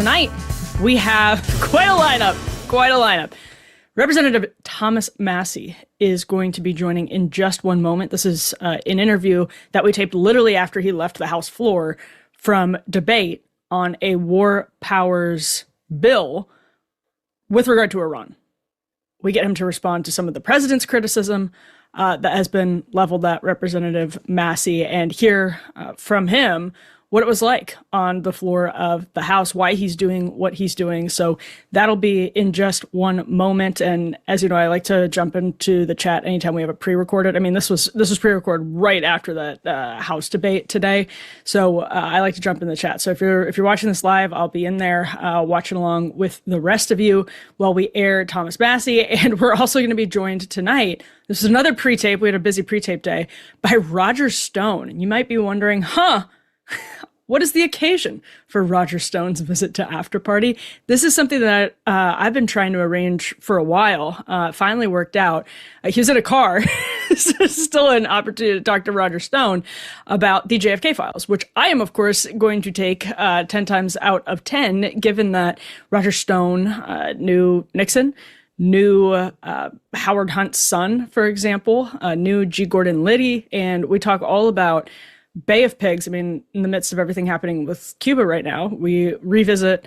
tonight we have quite a lineup. Representative Thomas Massie is going to be joining in just one moment. This is an interview that we taped literally after he left the House floor from debate on a war powers bill with regard to Iran. We get him to respond to some of the president's criticism that has been leveled at Representative Massie, and hear from him what it was like on the floor of the House, why he's doing what he's doing. So that'll be in just one moment. And as you know, I like to jump into the chat anytime we have it pre-recorded. I mean, this was pre-recorded right after that House debate today. So I like to jump in the chat. So if you're watching this live, I'll be in there watching along with the rest of you while we air Thomas Massie. And we're also going to be joined tonight. This is another pre-tape. We had a busy pre-tape day by Roger Stone. And you might be wondering, what is the occasion for Roger Stone's visit to After Party? This is something that I've been trying to arrange for a while. Finally worked out. He was in a car. Still an opportunity to talk to Roger Stone about the JFK files, which I am, of course, going to take 10 times out of 10, given that Roger Stone knew Nixon, knew Howard Hunt's son, for example, knew G. Gordon Liddy, and we talk all about Bay of Pigs. I mean, in the midst of everything happening with Cuba right now, we revisit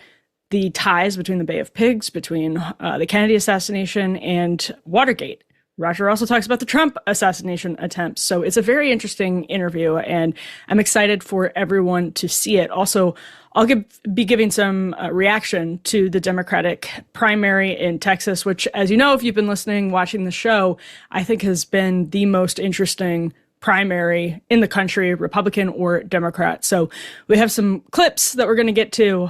the ties between the Bay of Pigs, between the Kennedy assassination and Watergate. Roger also talks about the Trump assassination attempts. So it's a very interesting interview, and I'm excited for everyone to see it. Also, I'll be giving some reaction to the Democratic primary in Texas, which, as you know, if you've been listening, watching the show, I think has been the most interesting primary in the country, Republican or Democrat. So we have some clips that we're going to get to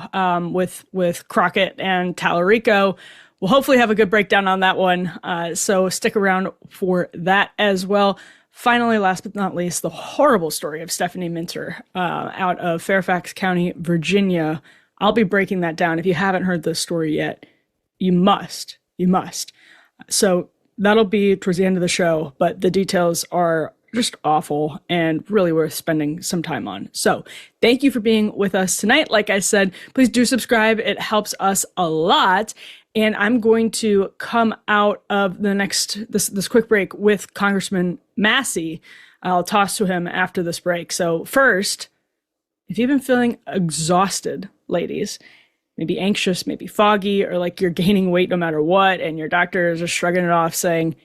with Crockett and Talarico. We'll hopefully have a good breakdown on that one. So stick around for that as well. Finally, last but not least, the horrible story of Stephanie Minter out of Fairfax County, Virginia. I'll be breaking that down. If you haven't heard this story yet, you must. So that'll be towards the end of the show, but the details are just awful and really worth spending some time on. So thank you for being with us tonight. Like I said, please do subscribe. It helps us a lot. And I'm going to come out of this quick break with Congressman Massie. I'll toss to him after this break. So first, if you've been feeling exhausted, ladies, maybe anxious, maybe foggy, or like you're gaining weight no matter what, and your doctor is just shrugging it off saying,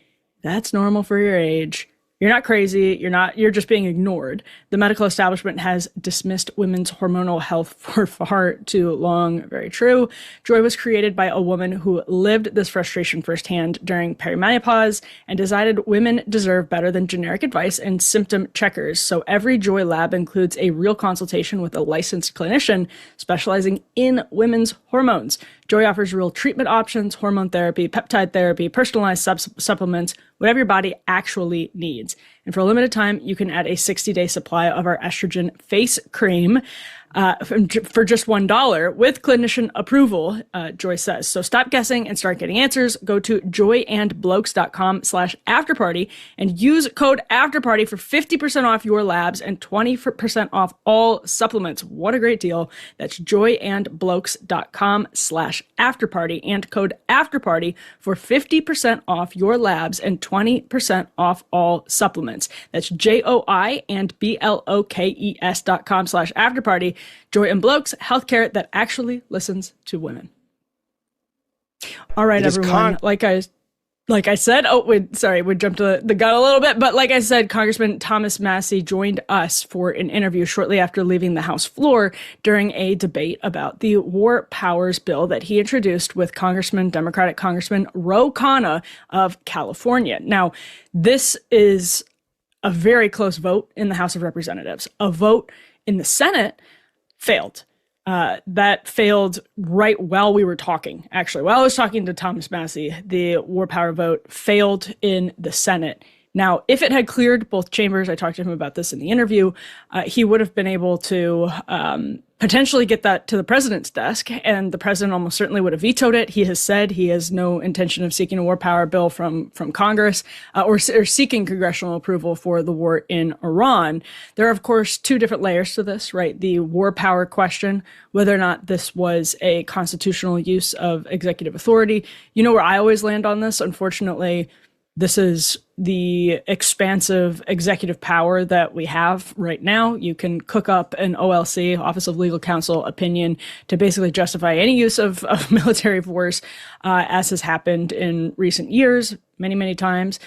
that's normal for your age, you're not crazy. You're just being ignored. The medical establishment has dismissed women's hormonal health for far too long. Very true. Joy was created by a woman who lived this frustration firsthand during perimenopause and decided women deserve better than generic advice and symptom checkers. So every Joy lab includes a real consultation with a licensed clinician specializing in women's hormones. Joy offers real treatment options, hormone therapy, peptide therapy, personalized supplements, whatever your body actually needs. And for a limited time, you can add a 60-day supply of our estrogen face cream for just $1 with clinician approval, Joy says. So stop guessing and start getting answers. Go to joyandblokes.com/afterparty and use code afterparty for 50% off your labs and 20% off all supplements. What a great deal. That's joyandblokes.com/afterparty and code afterparty for 50% off your labs and 20% off all supplements. That's joyandblokes.com/afterparty. Joy and Blokes, healthcare that actually listens to women. All right, everyone. Like I said, we jumped the gun a little bit, but like I said, Congressman Thomas Massie joined us for an interview shortly after leaving the House floor during a debate about the war powers bill that he introduced with Democratic Congressman Ro Khanna of California. Now, this is a very close vote in the House of Representatives. A vote in the Senate failed. That failed right while we were talking, actually. While I was talking to Thomas Massie, the war power vote failed in the Senate. Now, if it had cleared both chambers, I talked to him about this in the interview, he would have been able to potentially get that to the president's desk, and the president almost certainly would have vetoed it. He has said he has no intention of seeking a war power bill from Congress or seeking congressional approval for the war in Iran. There are, of course, two different layers to this, right? The war power question, whether or not this was a constitutional use of executive authority. You know where I always land on this? Unfortunately, this is the expansive executive power that we have right now. You can cook up an OLC, Office of Legal Counsel, opinion to basically justify any use of military force, as has happened in recent years, many, many times.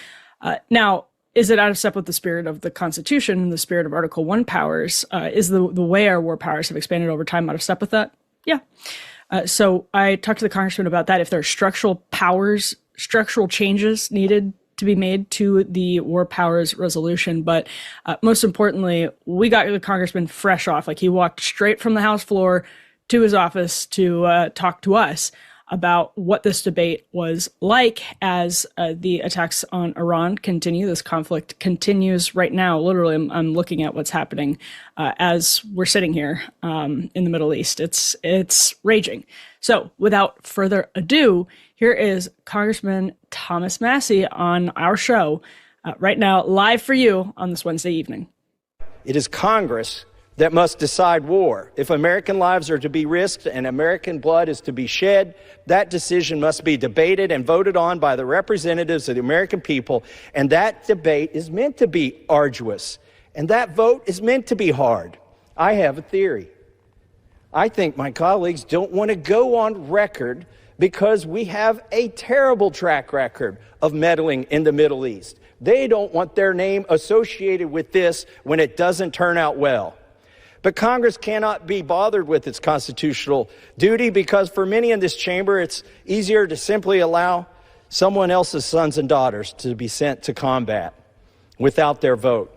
Now, is it out of step with the spirit of the Constitution and the spirit of Article 1 powers? Is the way our war powers have expanded over time out of step with that? Yeah. So I talked to the congressman about that. If there are structural powers, structural changes needed to be made to the war powers resolution. But most importantly, we got the congressman fresh off. Like, he walked straight from the House floor to his office to talk to us about what this debate was like as the attacks on Iran continue. This conflict continues right now. Literally, I'm looking at what's happening as we're sitting here in the Middle East. It's raging. So without further ado, here is Congressman Thomas Massie on our show right now, live for you on this Wednesday evening. It is Congress that must decide war. If American lives are to be risked and American blood is to be shed, that decision must be debated and voted on by the representatives of the American people. And that debate is meant to be arduous. And that vote is meant to be hard. I have a theory. I think my colleagues don't want to go on record because we have a terrible track record of meddling in the Middle East. They don't want their name associated with this when it doesn't turn out well. But Congress cannot be bothered with its constitutional duty because for many in this chamber, it's easier to simply allow someone else's sons and daughters to be sent to combat without their vote.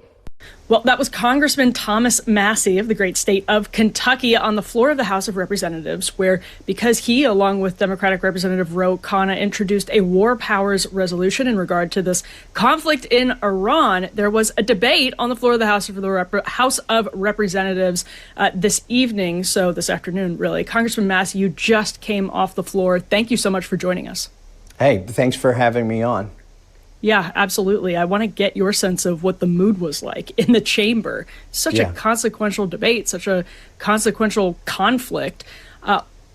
Well, that was Congressman Thomas Massie of the great state of Kentucky on the floor of the House of Representatives, where, because he, along with Democratic Representative Ro Khanna, introduced a war powers resolution in regard to this conflict in Iran, there was a debate on the floor of the House of Representatives this evening, so this afternoon, really. Congressman Massie, you just came off the floor. Thank you so much for joining us. Hey, thanks for having me on. Yeah, absolutely. I want to get your sense of what the mood was like in the chamber. Such a consequential debate, such a consequential conflict.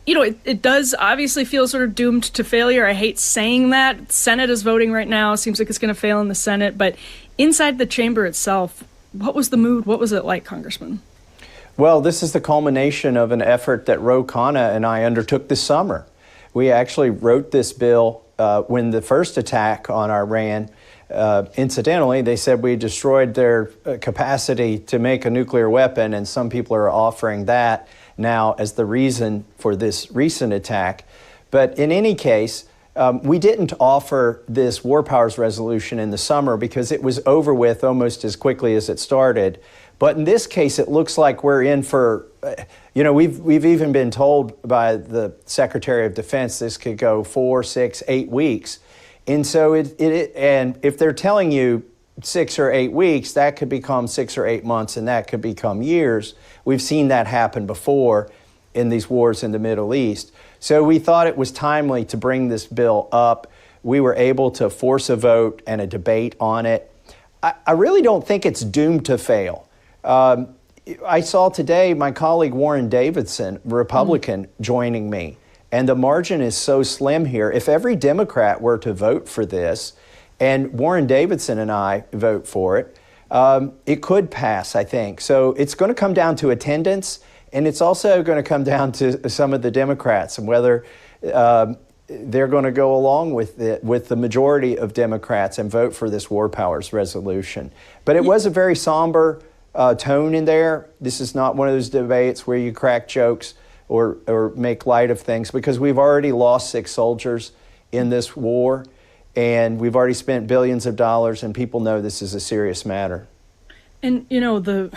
It does obviously feel sort of doomed to failure. I hate saying that. Senate is voting right now. Seems like it's going to fail in the Senate. But inside the chamber itself, what was the mood? What was it like, Congressman? Well, this is the culmination of an effort that Ro Khanna and I undertook this summer. We actually wrote this bill when the first attack on Iran, incidentally, they said we destroyed their capacity to make a nuclear weapon, and some people are offering that now as the reason for this recent attack. But in any case, we didn't offer this war powers resolution in the summer because it was over with almost as quickly as it started. But in this case, it looks like we're in for, we've even been told by the Secretary of Defense this could go 4, 6, 8 weeks. And so and if they're telling you 6 or 8 weeks, that could become 6 or 8 months, and that could become years. We've seen that happen before in these wars in the Middle East. So we thought it was timely to bring this bill up. We were able to force a vote and a debate on it. I really don't think it's doomed to fail. I saw today my colleague Warren Davidson, Republican, joining me. And the margin is so slim here. If every Democrat were to vote for this, and Warren Davidson and I vote for it, it could pass, I think. So it's going to come down to attendance, and it's also going to come down to some of the Democrats and whether they're going to go along with the majority of Democrats and vote for this war powers resolution. But it was a very somber tone in there. This is not one of those debates where you crack jokes or make light of things, because we've already lost 6 soldiers in this war, and we've already spent billions of dollars, and people know this is a serious matter. And, the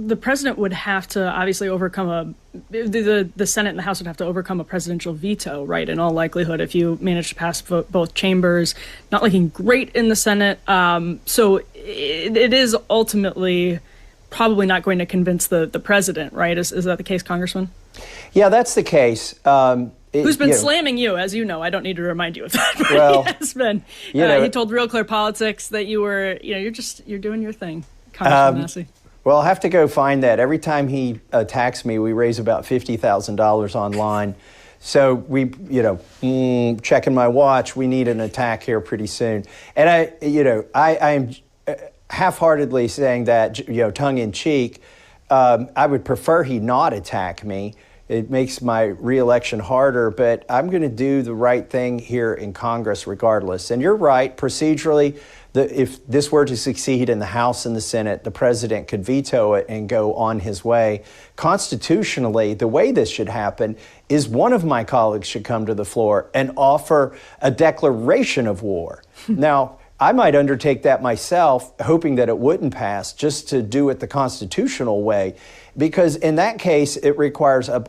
the president would have to obviously overcome the Senate and the House would have to overcome a presidential veto, right? In all likelihood, if you manage to pass both chambers, not looking great in the Senate. So it is ultimately probably not going to convince the president, right? Is that the case, Congressman? Yeah, that's the case. Who's been slamming you, as you know. I don't need to remind you of that. But well, he has been. He told Real Clear Politics that you were, you're doing your thing, Congressman Massie. Well, I'll have to go find that. Every time he attacks me, we raise about $50,000 online. So we, checking my watch, we need an attack here pretty soon. And I am half-heartedly saying that, tongue in cheek. I would prefer he not attack me. It makes my reelection harder, but I'm going to do the right thing here in Congress regardless. And you're right, procedurally, if this were to succeed in the House and the Senate, the president could veto it and go on his way. Constitutionally, the way this should happen is one of my colleagues should come to the floor and offer a declaration of war. Now, I might undertake that myself, hoping that it wouldn't pass, just to do it the constitutional way, because in that case, it requires a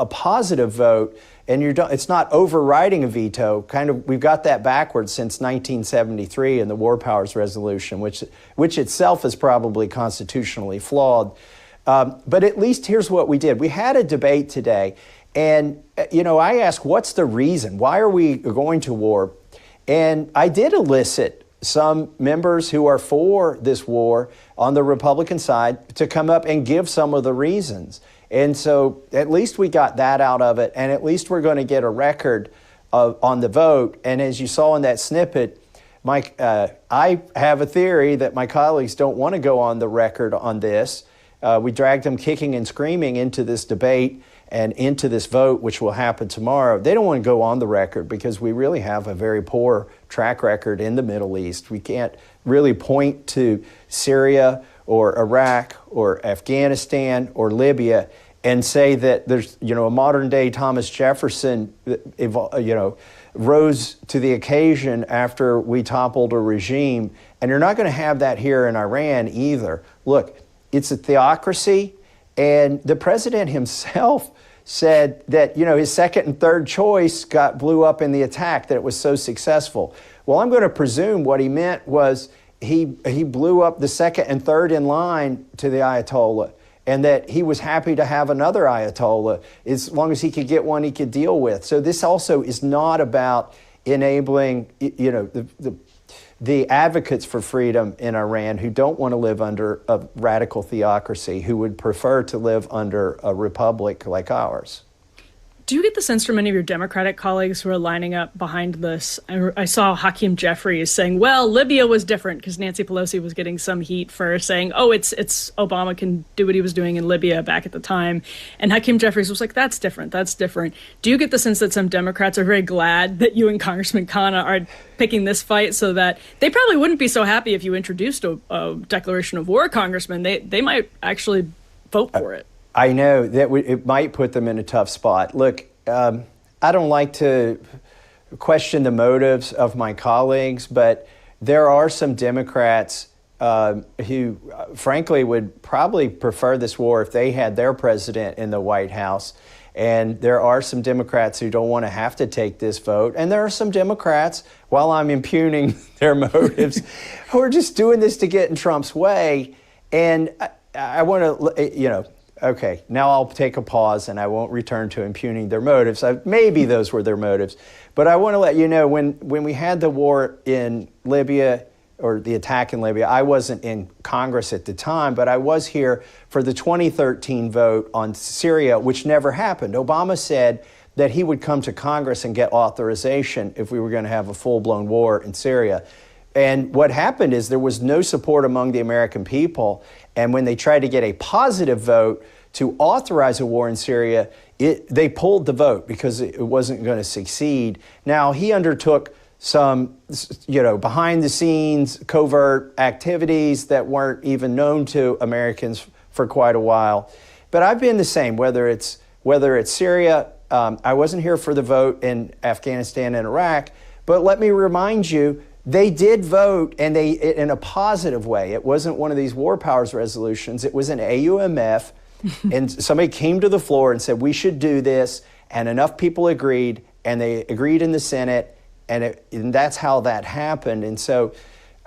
positive vote, and it's not overriding a veto. We've got that backwards since 1973 in the War Powers Resolution, which itself is probably constitutionally flawed. But at least here's what we did. We had a debate today, and I asked, what's the reason? Why are we going to war? And I did elicit some members who are for this war on the Republican side to come up and give some of the reasons. And so at least we got that out of it, and at least we're going to get a record on the vote. And as you saw in that snippet, I have a theory that my colleagues don't want to go on the record on this. We dragged them kicking and screaming into this debate and into this vote, which will happen tomorrow. They don't want to go on the record because we really have a very poor track record in the Middle East. We can't really point to Syria or Iraq or Afghanistan or Libya and say that there's, a modern day Thomas Jefferson, rose to the occasion after we toppled a regime. And you're not going to have that here in Iran either. Look, it's a theocracy. And the president himself said that, his second and third choice blew up in the attack, that it was so successful. Well, I'm going to presume what he meant was he blew up the second and third in line to the Ayatollah, and that he was happy to have another Ayatollah as long as he could get one he could deal with. So this also is not about enabling, the advocates for freedom in Iran who don't want to live under a radical theocracy, who would prefer to live under a republic like ours. Do you get the sense from any of your Democratic colleagues who are lining up behind this? I saw Hakeem Jeffries saying, well, Libya was different, because Nancy Pelosi was getting some heat for saying, it's Obama can do what he was doing in Libya back at the time. And Hakeem Jeffries was like, that's different. Do you get the sense that some Democrats are very glad that you and Congressman Khanna are picking this fight, so that they probably wouldn't be so happy if you introduced a declaration of war, Congressman? They might actually vote for it. I know that it might put them in a tough spot. Look, I don't like to question the motives of my colleagues, but there are some Democrats who, frankly, would probably prefer this war if they had their president in the White House. And there are some Democrats who don't want to have to take this vote. And there are some Democrats, while I'm impugning their motives, who are just doing this to get in Trump's way. And I want to, okay, now I'll take a pause and I won't return to impugning their motives. Maybe those were their motives. But I want to let you know, when we had the war in Libya, or the attack in Libya, I wasn't in Congress at the time, but I was here for the 2013 vote on Syria, which never happened. Obama said that he would come to Congress and get authorization if we were going to have a full-blown war in Syria. And what happened is there was no support among the American people. And when they tried to get a positive vote to authorize a war in Syria, they pulled the vote because it wasn't going to succeed. Now, he undertook some, behind the scenes covert activities that weren't even known to Americans for quite a while. But I've been the same, whether it's Syria. I wasn't here for the vote in Afghanistan and Iraq. But let me remind you They did vote, and they in a positive way. It wasn't one of these war powers resolutions. It was an AUMF, and somebody came to the floor and said, we should do this, and enough people agreed, and they agreed in the Senate, and that's how that happened. And so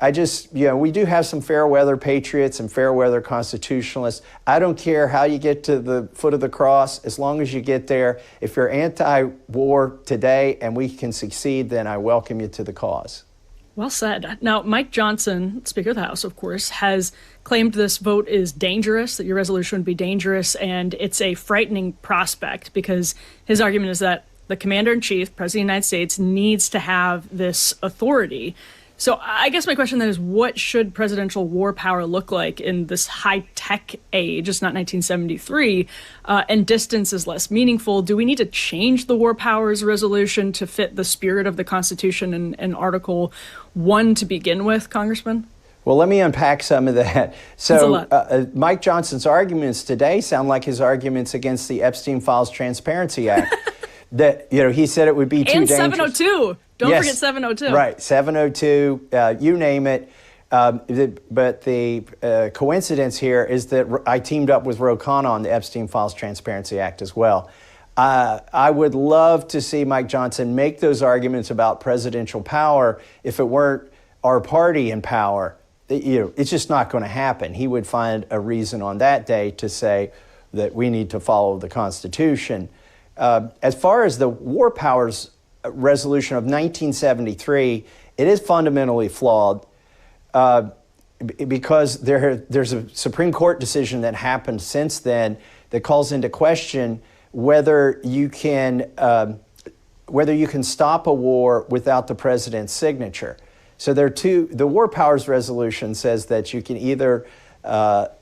we do have some fair weather patriots and fair weather constitutionalists. I don't care how you get to the foot of the cross, as long as you get there. If you're anti-war today and we can succeed, then I welcome you to the cause. Well said. Now, Mike Johnson, Speaker of the House, of course, has claimed this vote is dangerous, that your resolution would be dangerous, and it's a frightening prospect because his argument is that the commander-in-chief, President of the United States, needs to have this authority. So I guess my question then is, what should presidential war power look like in this high-tech age? It's not 1973, and distance is less meaningful. Do we need to change the war powers resolution to fit the spirit of the Constitution and Article 1 to begin with, Congressman? Well, let me unpack some of that. So Mike Johnson's arguments today sound like his arguments against the Epstein Files Transparency Act. That, he said it would be too dangerous. And 702. Don't forget 702. Right, 702, you name it. But the coincidence here is that I teamed up with Ro Khanna on the Epstein Files Transparency Act as well. I would love to see Mike Johnson make those arguments about presidential power if it weren't our party in power. It's just not going to happen. He would find a reason on that day to say that we need to follow the Constitution. As far as the war powers resolution of 1973, it is fundamentally flawed because there's a Supreme Court decision that happened since then that calls into question whether you can stop a war without the president's signature. So the war powers resolution says that you can either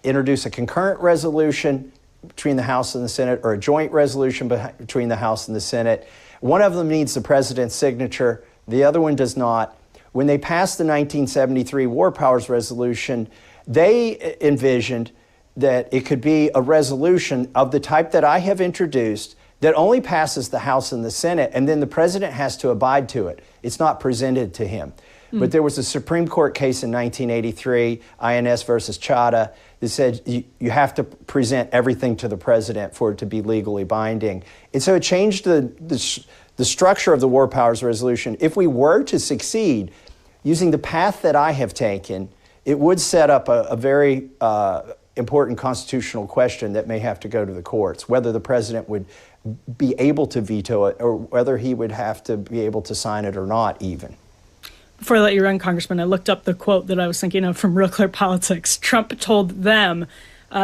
introduce a concurrent resolution between the House and the Senate, or a joint resolution between the House and the Senate. One of them needs the president's signature. The other one does not. When they passed the 1973 War Powers Resolution, they envisioned that it could be a resolution of the type that I have introduced that only passes the House and the Senate, and then the president has to abide to it. It's not presented to him. But there was a Supreme Court case in 1983, INS versus Chadha, that said you have to present everything to the president for it to be legally binding. And so it changed the structure of the War Powers Resolution. If we were to succeed using the path that I have taken, it would set up a very important constitutional question that may have to go to the courts, whether the president would be able to veto it or whether he would have to be able to sign it or not even. Before I let you run, Congressman, I looked up the quote that I was thinking of from Real Clear Politics. Trump told them,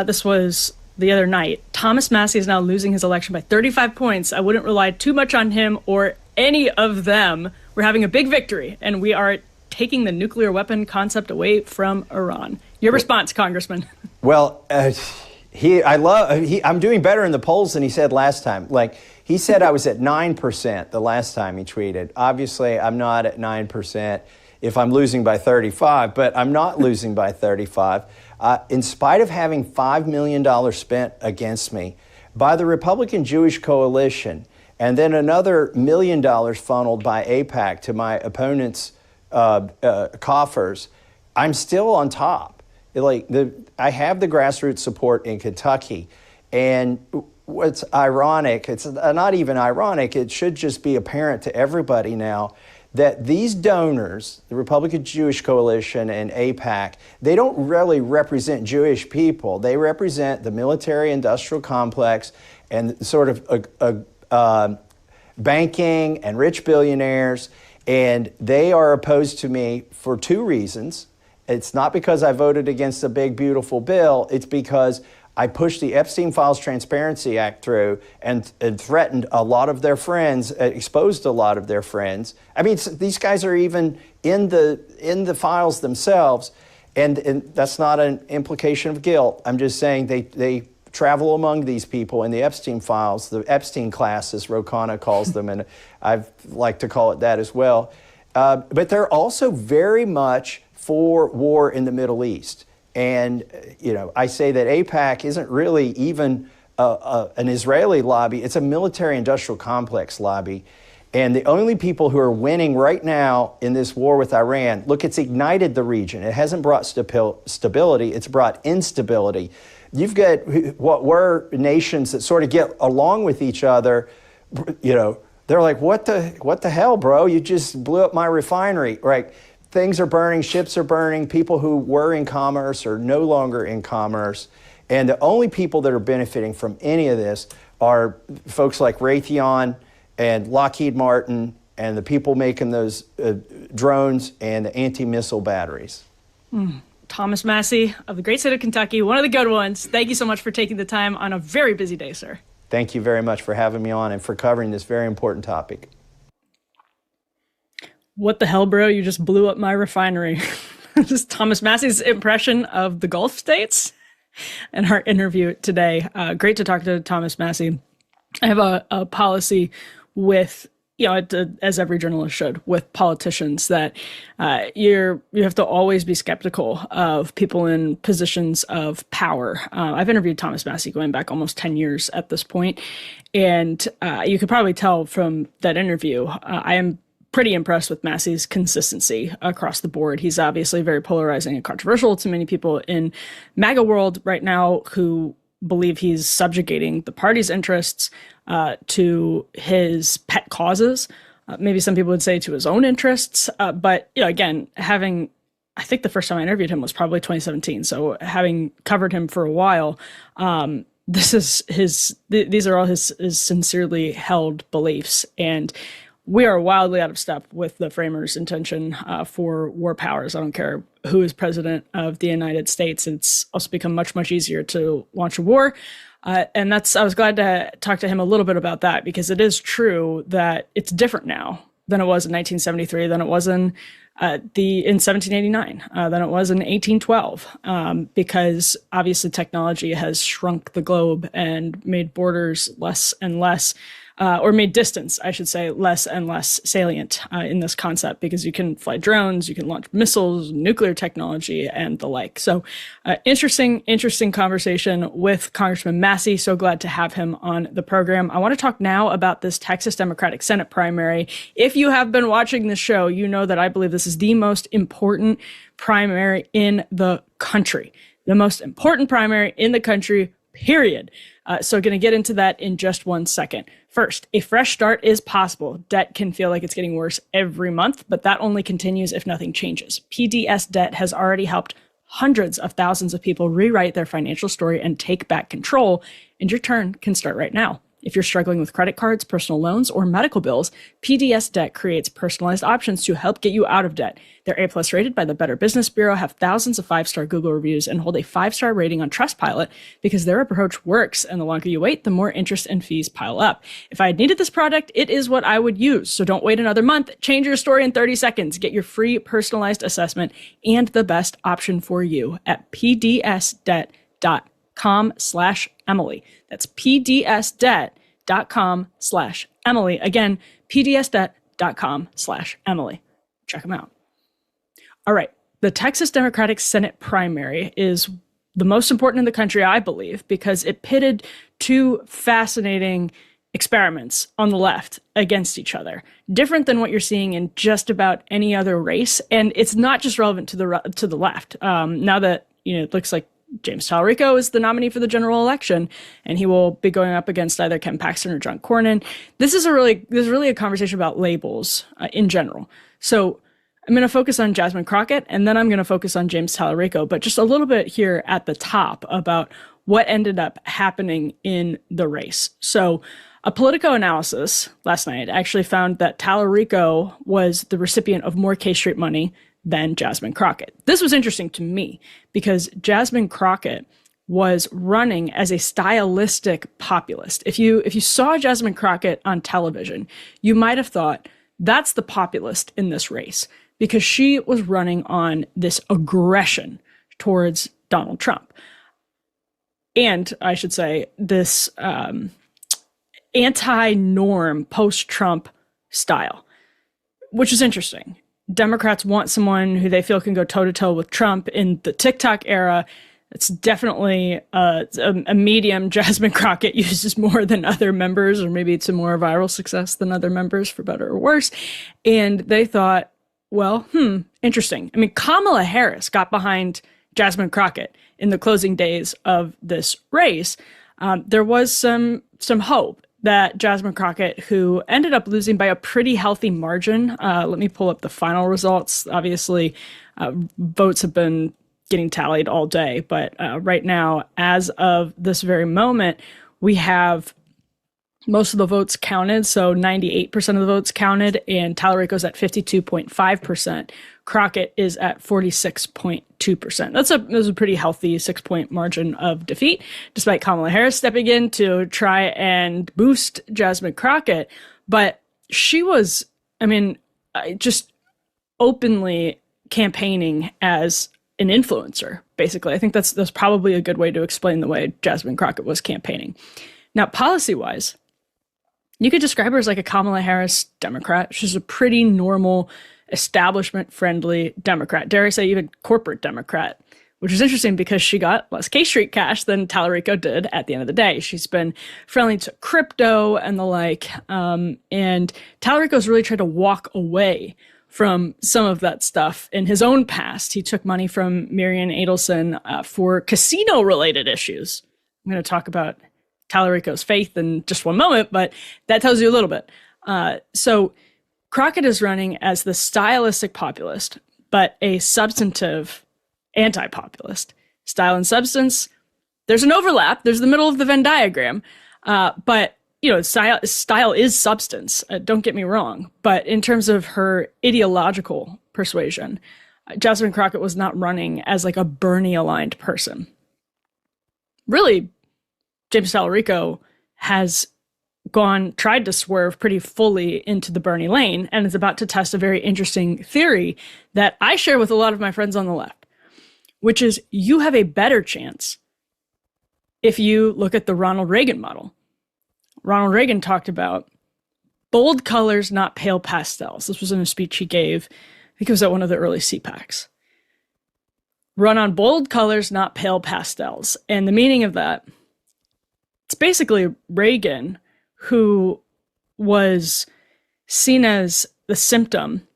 this was the other night, Thomas Massie is now losing his election by 35 points. I wouldn't rely too much on him or any of them. We're having a big victory, and we are taking the nuclear weapon concept away from Iran. Your response, Congressman? Well, I'm doing better in the polls than he said last time. He said I was at 9% the last time he tweeted. Obviously, I'm not at 9% if I'm losing by 35, but I'm not losing by 35. In spite of having $5 million spent against me by the Republican Jewish Coalition, and then another $1 million funneled by AIPAC to my opponent's coffers, I'm still on top. I have the grassroots support in Kentucky, and what's ironic, it's not even ironic, it should just be apparent to everybody now that these donors, the Republican Jewish Coalition and AIPAC, they don't really represent Jewish people. They represent the military-industrial complex and sort of banking and rich billionaires, and they are opposed to me for two reasons. It's not because I voted against a big, beautiful bill. It's because I pushed the Epstein Files Transparency Act through and threatened a lot of their friends, exposed a lot of their friends. I mean, these guys are even in the files themselves, and that's not an implication of guilt. I'm just saying they travel among these people in the Epstein files, the Epstein class, as Ro Khanna calls them, and I like to call it that as well. But they're also very much for war in the Middle East. And, I say that AIPAC isn't really even an Israeli lobby. It's a military-industrial complex lobby. And the only people who are winning right now in this war with Iran, look, it's ignited the region. It hasn't brought stability, it's brought instability. You've got what were nations that sort of get along with each other, you know, they're like, what the hell, bro? You just blew up my refinery, right? Things are burning, ships are burning, people who were in commerce are no longer in commerce. And the only people that are benefiting from any of this are folks like Raytheon and Lockheed Martin and the people making those drones and the anti-missile batteries. Thomas Massie of the great state of Kentucky, one of the good ones. Thank you so much for taking the time on a very busy day, sir. Thank you very much for having me on and for covering this very important topic. What the hell, bro? You just blew up my refinery. This is Thomas Massie's impression of the Gulf states in our interview today. Great to talk to Thomas Massie. I have a policy with, you know, as every journalist should, with politicians, that you have to always be skeptical of people in positions of power. I've interviewed Thomas Massie going back almost 10 years at this point, and you could probably tell from that interview, I am pretty impressed with Massie's consistency across the board. He's obviously very polarizing and controversial to many people in MAGA world right now who believe he's subjugating the party's interests to his pet causes. Maybe some people would say to his own interests. But, you know, again, I think the first time I interviewed him was probably 2017. So having covered him for a while, these are all his sincerely held beliefs. And we are wildly out of step with the framers' intention for war powers. I don't care who is president of the United States. It's also become much, much easier to launch a war. And I was glad to talk to him a little bit about that, because it is true that it's different now than it was in 1973, than it was in 1789, than it was in 1812, because obviously technology has shrunk the globe and made borders less and less, or made distance, I should say, less and less salient in this concept, because you can fly drones, you can launch missiles, nuclear technology, and the like. So interesting conversation with Congressman Massie. So glad to have him on the program. I want to talk now about this Texas Democratic Senate primary. If you have been watching the show, you know that I believe this is the most important primary in the country. The most important primary in the country, period. So going to get into that in just 1 second. First, a fresh start is possible. Debt can feel like it's getting worse every month, but that only continues if nothing changes. PDS debt has already helped hundreds of thousands of people rewrite their financial story and take back control, and your turn can start right now. If you're struggling with credit cards, personal loans, or medical bills, PDS Debt creates personalized options to help get you out of debt. They're A+ rated by the Better Business Bureau, have thousands of 5-star Google reviews, and hold a 5-star rating on Trustpilot because their approach works, and the longer you wait, the more interest and fees pile up. If I had needed this product, it is what I would use. So don't wait another month. Change your story in 30 seconds. Get your free personalized assessment and the best option for you at pdsdebt.com/Emily. That's pdsdebt.com/Emily. Again, pdsdebt.com/Emily. Check them out. All right. The Texas Democratic Senate primary is the most important in the country, I believe, because it pitted two fascinating experiments on the left against each other, different than what you're seeing in just about any other race. And it's not just relevant to the left. Now that, it looks like James Talarico is the nominee for the general election, and he will be going up against either Ken Paxton or John Cornyn. This is really a conversation about labels in general. So I'm going to focus on Jasmine Crockett, and then I'm going to focus on James Talarico, but just a little bit here at the top about what ended up happening in the race. So a Politico analysis last night actually found that Talarico was the recipient of more K Street money than Jasmine Crockett. This was interesting to me because Jasmine Crockett was running as a stylistic populist. If you saw Jasmine Crockett on television, you might have thought that's the populist in this race, because she was running on this aggression towards Donald Trump. And I should say this anti-norm post-Trump style, which is interesting. Democrats want someone who they feel can go toe-to-toe with Trump in the TikTok era. It's definitely a medium Jasmine Crockett uses more than other members, or maybe it's a more viral success than other members, for better or worse. And they thought, well, interesting. I mean, Kamala Harris got behind Jasmine Crockett in the closing days of this race. There was some hope that Jasmine Crockett, who ended up losing by a pretty healthy margin. Let me pull up the final results. Obviously, votes have been getting tallied all day, but right now, as of this very moment, we have most of the votes counted. So 98% of the votes counted, and Talarico's at 52.5%. Crockett is at 46.2%. That's a pretty healthy 6-point margin of defeat, despite Kamala Harris stepping in to try and boost Jasmine Crockett. But she was, just openly campaigning as an influencer, basically. I think that's probably a good way to explain the way Jasmine Crockett was campaigning. Now, policy-wise, you could describe her as like a Kamala Harris Democrat. She's a pretty normal, establishment-friendly Democrat, dare I say even corporate Democrat, which is interesting because she got less K Street cash than Talarico did at the end of the day. She's been friendly to crypto and the like, and Talarico's really tried to walk away from some of that stuff in his own past. He took money from Marianne Adelson for casino-related issues. I'm going to talk about Talarico's faith in just one moment, but that tells you a little bit. So Crockett is running as the stylistic populist, but a substantive anti-populist. Style and substance, there's an overlap. There's the middle of the Venn diagram, but style is substance. Don't get me wrong. But in terms of her ideological persuasion, Jasmine Crockett was not running as like a Bernie-aligned person. Really, James Talarico has tried to swerve pretty fully into the Bernie lane and is about to test a very interesting theory that I share with a lot of my friends on the left, which is you have a better chance if you look at the Ronald Reagan model. Ronald Reagan talked about bold colors, not pale pastels. This was in a speech he gave, I think it was at one of the early CPACs. Run on bold colors, not pale pastels. And the meaning of that, it's basically Reagan, who was seen as the symptom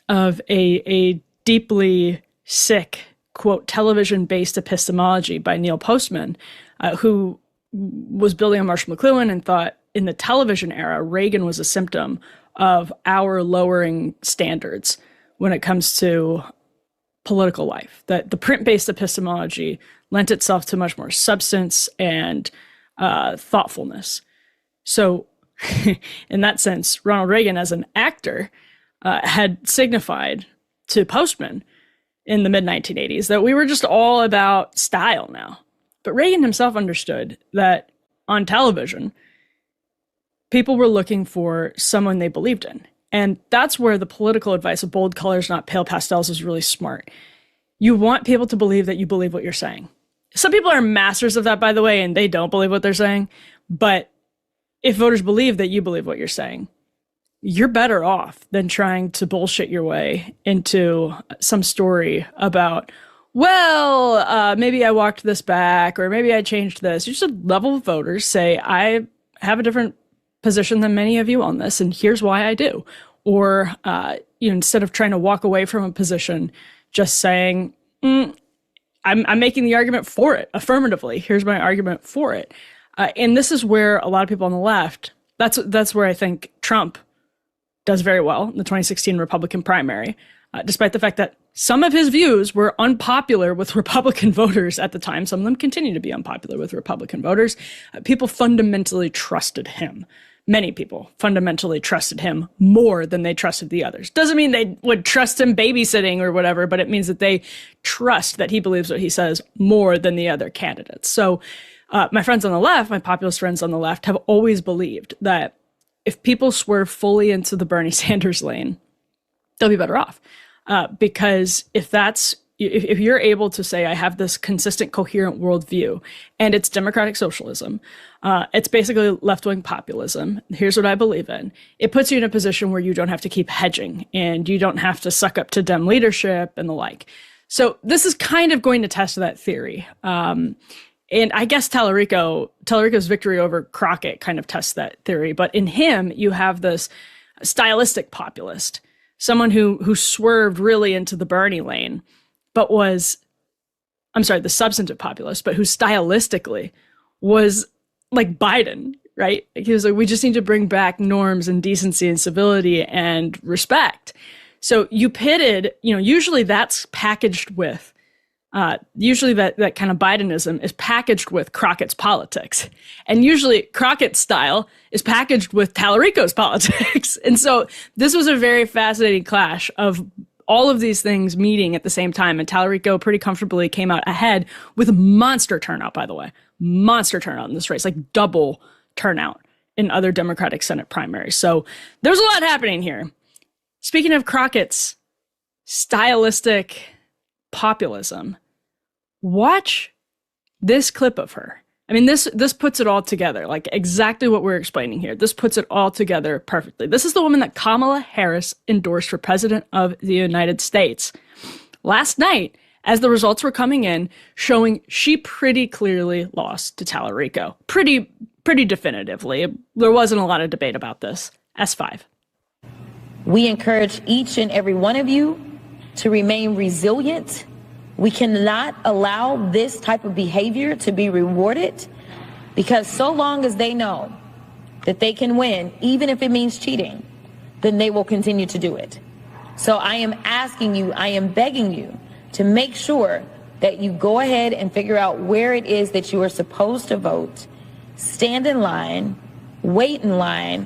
of a deeply sick, quote, television-based epistemology by Neil Postman, who was building on Marshall McLuhan and thought in the television era, Reagan was a symptom of our lowering standards when it comes to political life. That the print-based epistemology lent itself to much more substance and thoughtfulness. So in that sense, Ronald Reagan as an actor had signified to Postman in the mid-1980s that we were just all about style now. But Reagan himself understood that on television, people were looking for someone they believed in. And that's where the political advice of bold colors, not pale pastels, is really smart. You want people to believe that you believe what you're saying. Some people are masters of that, by the way, and they don't believe what they're saying. But if voters believe that you believe what you're saying, you're better off than trying to bullshit your way into some story about, well, maybe I walked this back, or maybe I changed this. You should level with voters, say, I have a different position than many of you on this, and here's why I do. Or, instead of trying to walk away from a position, just saying, I'm making the argument for it affirmatively. Here's my argument for it. And this is where a lot of people on the left, that's where I think Trump does very well in the 2016 Republican primary, despite the fact that some of his views were unpopular with Republican voters at the time. Some of them continue to be unpopular with Republican voters. People fundamentally trusted him. Many people fundamentally trusted him more than they trusted the others. Doesn't mean they would trust him babysitting or whatever, but it means that they trust that he believes what he says more than the other candidates. So my friends on the left, my populist friends on the left, have always believed that if people swerve fully into the Bernie Sanders lane, they'll be better off. Because if you're able to say, I have this consistent, coherent worldview, and it's democratic socialism, it's basically left-wing populism, here's what I believe in, it puts you in a position where you don't have to keep hedging, and you don't have to suck up to Dem leadership and the like. So this is kind of going to test that theory. And I guess Talarico's victory over Crockett kind of tests that theory. But in him, you have this stylistic populist, someone who swerved really into the Bernie lane, but was, I'm sorry, the substantive populist, but who stylistically was like Biden, right? He was like, we just need to bring back norms and decency and civility and respect. So you pitted, usually that's packaged with, usually that kind of Bidenism is packaged with Crockett's politics. And usually Crockett's style is packaged with Talarico's politics. And so this was a very fascinating clash of all of these things meeting at the same time. And Talarico pretty comfortably came out ahead with a monster turnout, by the way. Monster turnout in this race, like double turnout in other Democratic Senate primaries. So there's a lot happening here. Speaking of Crockett's stylistic populism, watch this clip of her. I mean, this puts it all together, like exactly what we're explaining here. This puts it all together perfectly. This is the woman that Kamala Harris endorsed for president of the United States last night, as the results were coming in, showing she pretty clearly lost to Talarico. Pretty definitively. There wasn't a lot of debate about this. S5. We encourage each and every one of you to remain resilient. We cannot allow this type of behavior to be rewarded, because so long as they know that they can win, even if it means cheating, then they will continue to do it. So I am asking you, I am begging you to make sure that you go ahead and figure out where it is that you are supposed to vote, stand in line, wait in line.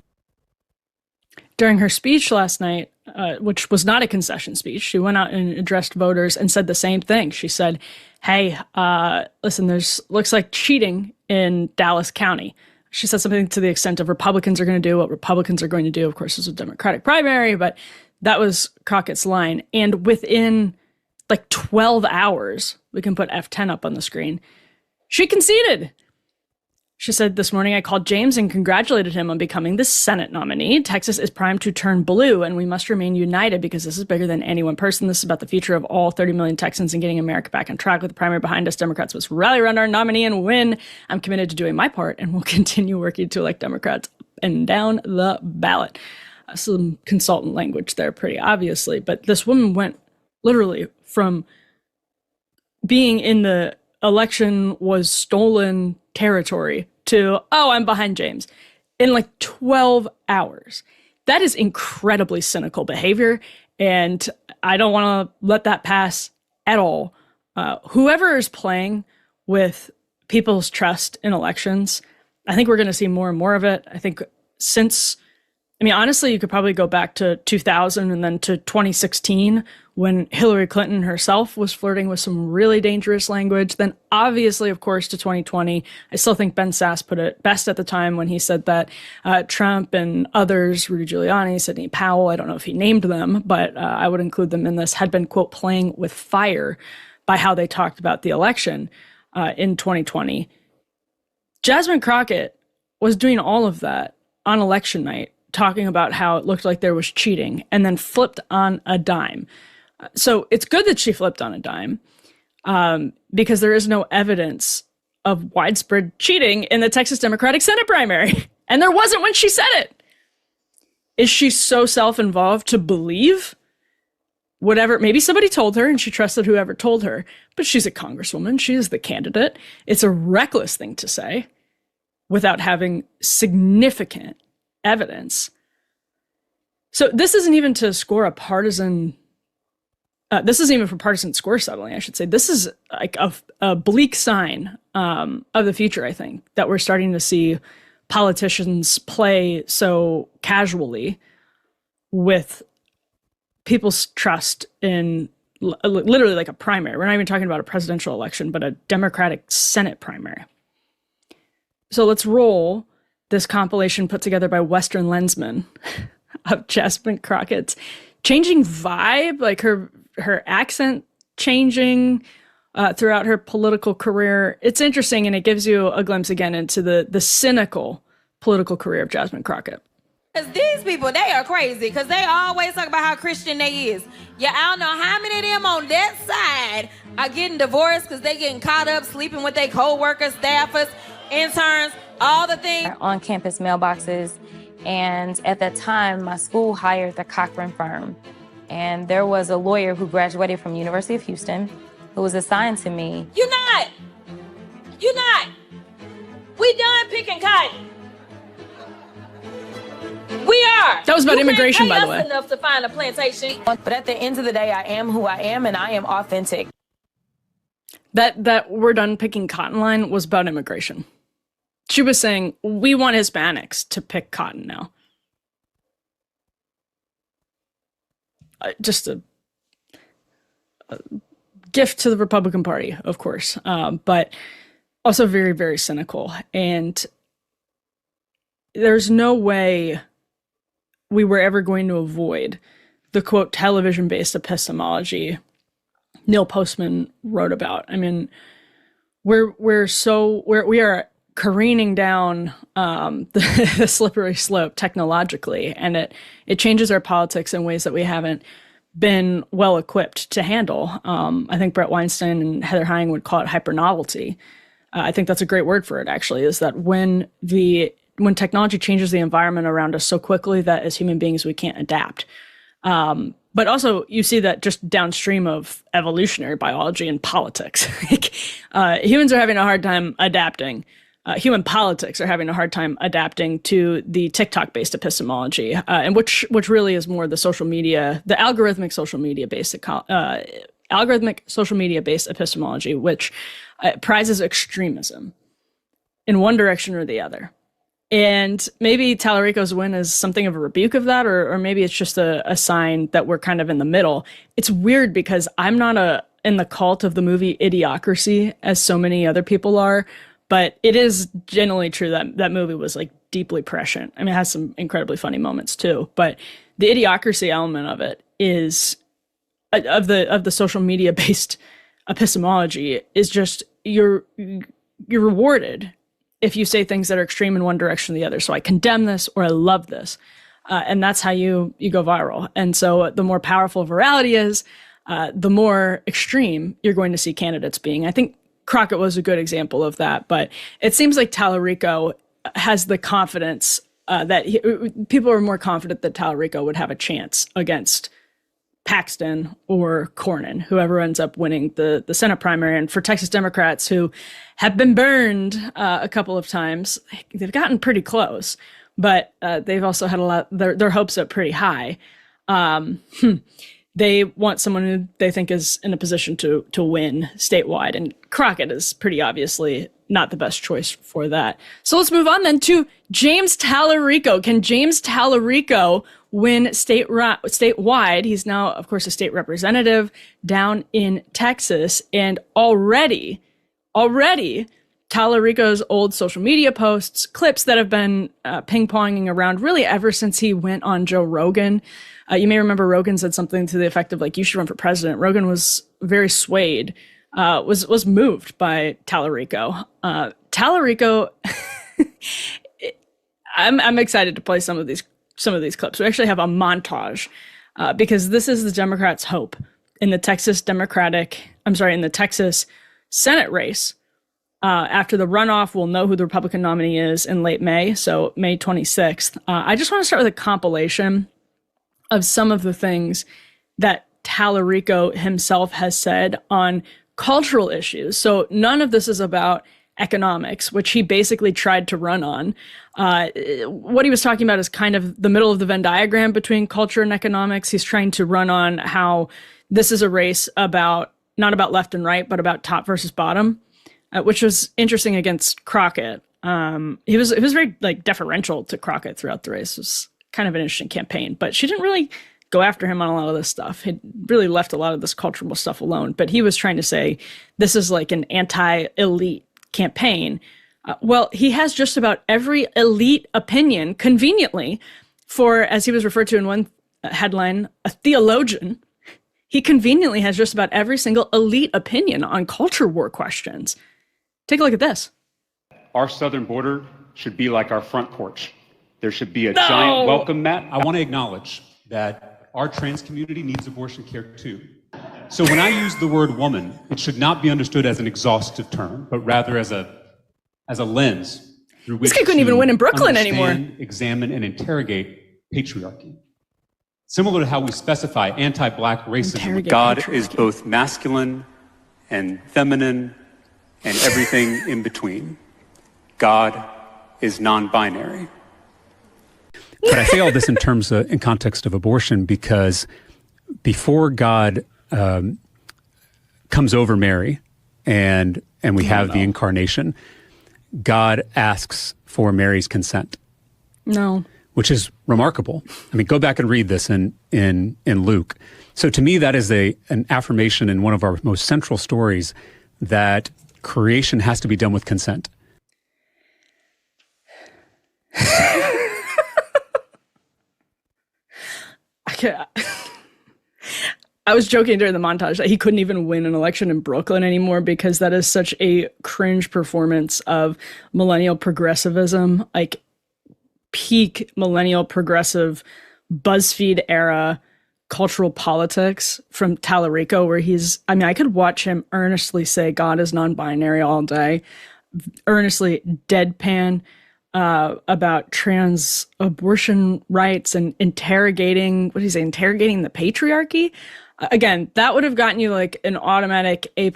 During her speech last night, which was not a concession speech, she went out and addressed voters and said the same thing. She said, hey, listen, looks like cheating in Dallas County. She said something to the extent of Republicans are going to do what Republicans are going to do. Of course, it's a Democratic primary, but that was Crockett's line. And within like 12 hours, we can put F10 up on the screen, she conceded. She said, this morning I called James and congratulated him on becoming the Senate nominee. Texas is primed to turn blue, and we must remain united because this is bigger than any one person. This is about the future of all 30 million Texans and getting America back on track. With the primary behind us, Democrats must rally around our nominee and win. I'm committed to doing my part and will continue working to elect Democrats up and down the ballot. Some consultant language there, pretty obviously. But this woman went literally from being in the election was stolen territory to, oh, I'm behind James in like 12 hours. That is incredibly cynical behavior, and I don't want to let that pass at all. Whoever is playing with people's trust in elections, I think we're going to see more and more of it. I think honestly, you could probably go back to 2000 and then to 2016 when Hillary Clinton herself was flirting with some really dangerous language. Then obviously, of course, to 2020. I still think Ben Sass put it best at the time when he said that Trump and others, Rudy Giuliani, Sidney Powell, I don't know if he named them, but I would include them in this, had been, quote, playing with fire by how they talked about the election in 2020. Jasmine Crockett was doing all of that on election night, talking about how it looked like there was cheating, and then flipped on a dime. So it's good that she flipped on a dime because there is no evidence of widespread cheating in the Texas Democratic Senate primary. And there wasn't when she said it. Is she so self-involved to believe whatever? Maybe somebody told her and she trusted whoever told her, but she's a congresswoman. She is the candidate. It's a reckless thing to say without having significant evidence. So this isn't even to score a partisan, this isn't even for partisan score settling, I should say. This is like a bleak sign of the future, I think, that we're starting to see politicians play so casually with people's trust in literally like a primary. We're not even talking about a presidential election, but a Democratic Senate primary. So let's roll this compilation put together by Western Lensman of Jasmine Crockett's changing vibe, like her accent changing throughout her political career. It's interesting, and it gives you a glimpse again into the cynical political career of Jasmine Crockett. Because these people, they are crazy, because they always talk about how Christian they is. Yeah, I don't know how many of them on that side are getting divorced because they getting caught up sleeping with their co-workers, staffers, interns, all the things. On-campus mailboxes, and at that time, my school hired the Cochran firm. And there was a lawyer who graduated from University of Houston who was assigned to me. You're not. We done picking cotton. We are. That was about immigration, by the way. Enough to find a plantation. But at the end of the day, I am who I am, and I am authentic. That we're done picking cotton line was about immigration. She was saying, we want Hispanics to pick cotton now. Just a gift to the Republican Party, of course, but also very, very cynical. And there's no way we were ever going to avoid the, quote, television-based epistemology Neil Postman wrote about. I mean, we are careening down the slippery slope technologically, and it changes our politics in ways that we haven't been well equipped to handle. I think Brett Weinstein and Heather Heying would call it hypernovelty. I think that's a great word for it, actually, is that when technology changes the environment around us so quickly that as human beings we can't adapt. But also you see that just downstream of evolutionary biology and politics. Humans are having a hard time adapting. Human politics are having a hard time adapting to the TikTok-based epistemology, and which really is more the social media, the algorithmic social media-based epistemology, which prizes extremism in one direction or the other. And maybe Talarico's win is something of a rebuke of that, or maybe it's just a sign that we're kind of in the middle. It's weird because I'm not in the cult of the movie Idiocracy as so many other people are. But it is generally true that that movie was like deeply prescient. I mean, it has some incredibly funny moments too. But the idiocracy element of it is of the social media based epistemology is just you're rewarded if you say things that are extreme in one direction or the other. So I condemn this or I love this, and that's how you go viral. And so the more powerful virality is, the more extreme you're going to see candidates being. I think Crockett was a good example of that, but it seems like Talarico has the confidence that people are more confident that Talarico would have a chance against Paxton or Cornyn, whoever ends up winning the Senate primary. And for Texas Democrats who have been burned a couple of times, they've gotten pretty close, but they've also had their hopes up pretty high. They want someone who they think is in a position to win statewide. And Crockett is pretty obviously not the best choice for that. So let's move on then to James Talarico. Can James Talarico win statewide? He's now, of course, a state representative down in Texas. And already, Talarico's old social media posts, clips that have been ping-ponging around really ever since he went on Joe Rogan. You may remember Rogan said something to the effect of like, you should run for president. Rogan was very swayed, was moved by Talarico. Talarico, I'm excited to play some of these clips. We actually have a montage because this is the Democrats' hope in the Texas Senate race. After the runoff, we'll know who the Republican nominee is in late May, so May 26th. I just want to start with a compilation of some of the things that Talarico himself has said on cultural issues. So none of this is about economics, which he basically tried to run on. What he was talking about is kind of the middle of the Venn diagram between culture and economics. He's trying to run on how this is a race not about left and right, but about top versus bottom, which was interesting against Crockett. He was very like deferential to Crockett throughout the race. It was kind of an interesting campaign, but she didn't really go after him on a lot of this stuff. He really left a lot of this cultural stuff alone, but he was trying to say this is like an anti-elite campaign. Well, he has just about every elite opinion conveniently for, as he was referred to in one headline, a theologian. He conveniently has just about every single elite opinion on culture war questions. Take a look at this. Our southern border should be like our front porch. There should be a giant welcome mat. I want to acknowledge that our trans community needs abortion care too. So when I use the word woman, it should not be understood as an exhaustive term, but rather as a lens through which this guy couldn't even win in Brooklyn anymore. Examine and interrogate patriarchy. Similar to how we specify anti-black racism. God is both masculine and feminine and everything in between. God is non-binary. But I say all this in terms of, in context of abortion, because before God comes over Mary and we have the incarnation, God asks for Mary's consent. No. Which is remarkable. I mean, go back and read this in Luke. So to me, that is an affirmation in one of our most central stories that creation has to be done with consent. I was joking during the montage that he couldn't even win an election in Brooklyn anymore because that is such a cringe performance of millennial progressivism, like peak millennial progressive BuzzFeed era cultural politics from Talarico, where I could watch him earnestly say God is non-binary all day, earnestly deadpan about trans abortion rights and interrogating the patriarchy. Again, that would have gotten you like an automatic A+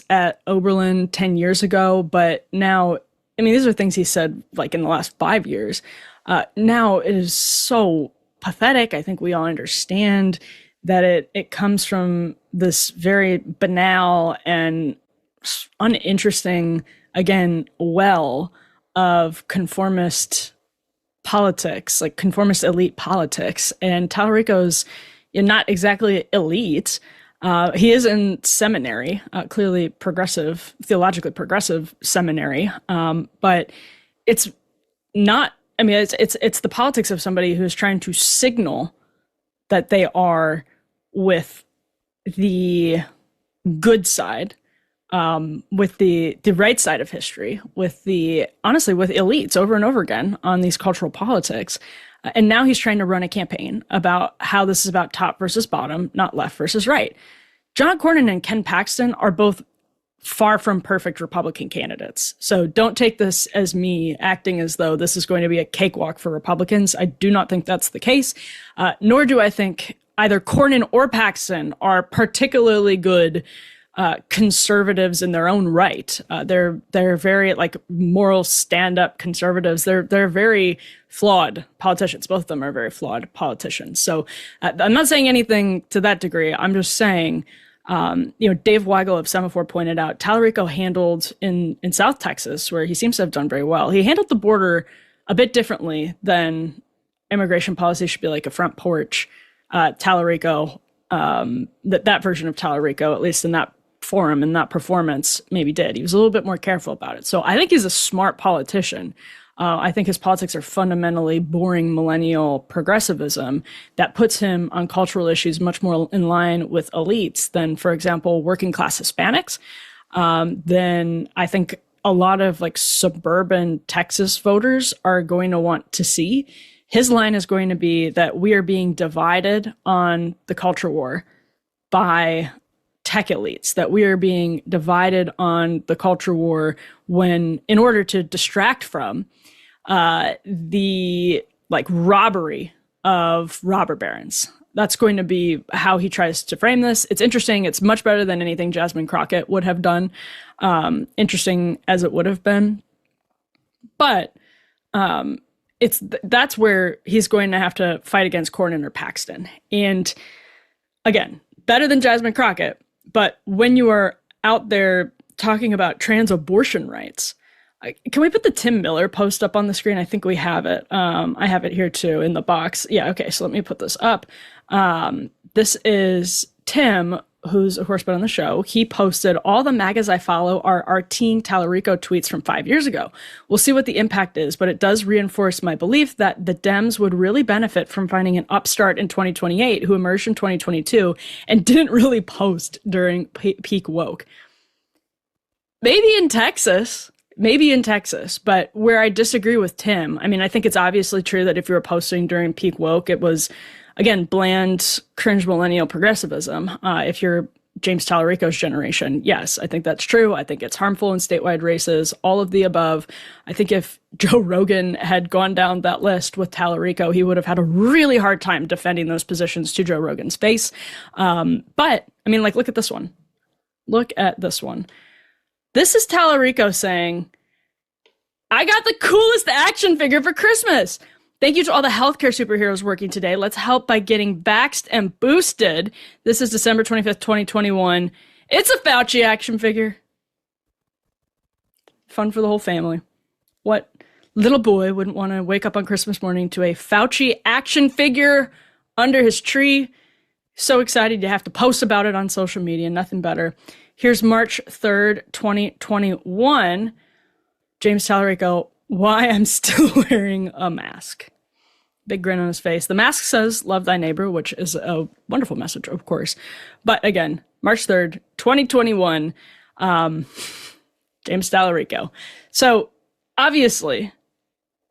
at Oberlin 10 years ago. But now, I mean, these are things he said like in the last 5 years. Now it is so pathetic. I think we all understand that it comes from this very banal and uninteresting, again, well of conformist politics, like conformist elite politics. And Talarico's not exactly elite. He is in seminary, clearly progressive, theologically progressive seminary. But it's not, I mean, it's the politics of somebody who's trying to signal that they are with the good side, with the right side of history, with elites over and over again on these cultural politics. And now he's trying to run a campaign about how this is about top versus bottom, not left versus right. John Cornyn and Ken Paxton are both far from perfect Republican candidates. So don't take this as me acting as though this is going to be a cakewalk for Republicans. I do not think that's the case, nor do I think either Cornyn or Paxton are particularly good conservatives in their own right. They're very like moral stand-up conservatives. They're very flawed politicians. Both of them are very flawed politicians. So I'm not saying anything to that degree. I'm just saying, Dave Weigel of Semaphore pointed out, Talarico handled in South Texas, where he seems to have done very well. He handled the border a bit differently than immigration policy should be like a front porch. Talarico, that version of Talarico, at least in that forum and that performance, maybe did. He was a little bit more careful about it. So I think he's a smart politician. I think his politics are fundamentally boring millennial progressivism that puts him on cultural issues much more in line with elites than, for example, working class Hispanics. Then I think a lot of like suburban Texas voters are going to want to see. His line is going to be that we are being divided on the culture war by tech elites, that we are being divided on the culture war when, in order to distract from the like robbery of robber barons. That's going to be how he tries to frame this. It's interesting. It's much better than anything Jasmine Crockett would have done. Interesting as it would have been. But that's where he's going to have to fight against Cornyn or Paxton. And again, better than Jasmine Crockett. But when you are out there talking about trans abortion rights, can we put the Tim Miller post up on the screen? I think we have it. I have it here too in the box. Yeah, okay, so let me put this up. This is Tim, who's of course been on the show. He posted, all the MAGAs I follow are our teen Talarico tweets from 5 years ago. We'll see what the impact is, but it does reinforce my belief that the Dems would really benefit from finding an upstart in 2028 who emerged in 2022 and didn't really post during peak woke. Maybe in Texas, maybe in Texas, but where I disagree with Tim, I mean, I think it's obviously true that if you were posting during peak woke, it was, again, bland, cringe millennial progressivism. If you're James Talarico's generation, yes, I think that's true. I think it's harmful in statewide races, all of the above. I think if Joe Rogan had gone down that list with Talarico, he would have had a really hard time defending those positions to Joe Rogan's face. But, I mean, like, look at this one. Look at this one. This is Talarico saying, I got the coolest action figure for Christmas. Thank you to all the healthcare superheroes working today. Let's help by getting vaxxed and boosted. This is December 25th, 2021. It's a Fauci action figure. Fun for the whole family. What little boy wouldn't want to wake up on Christmas morning to a Fauci action figure under his tree? So excited you have to post about it on social media. Nothing better. Here's March 3rd, 2021. James Talarico, why I'm still wearing a mask. Big grin on his face. The mask says, love thy neighbor, which is a wonderful message, of course. But again, March 3rd, 2021, James Talarico. So obviously,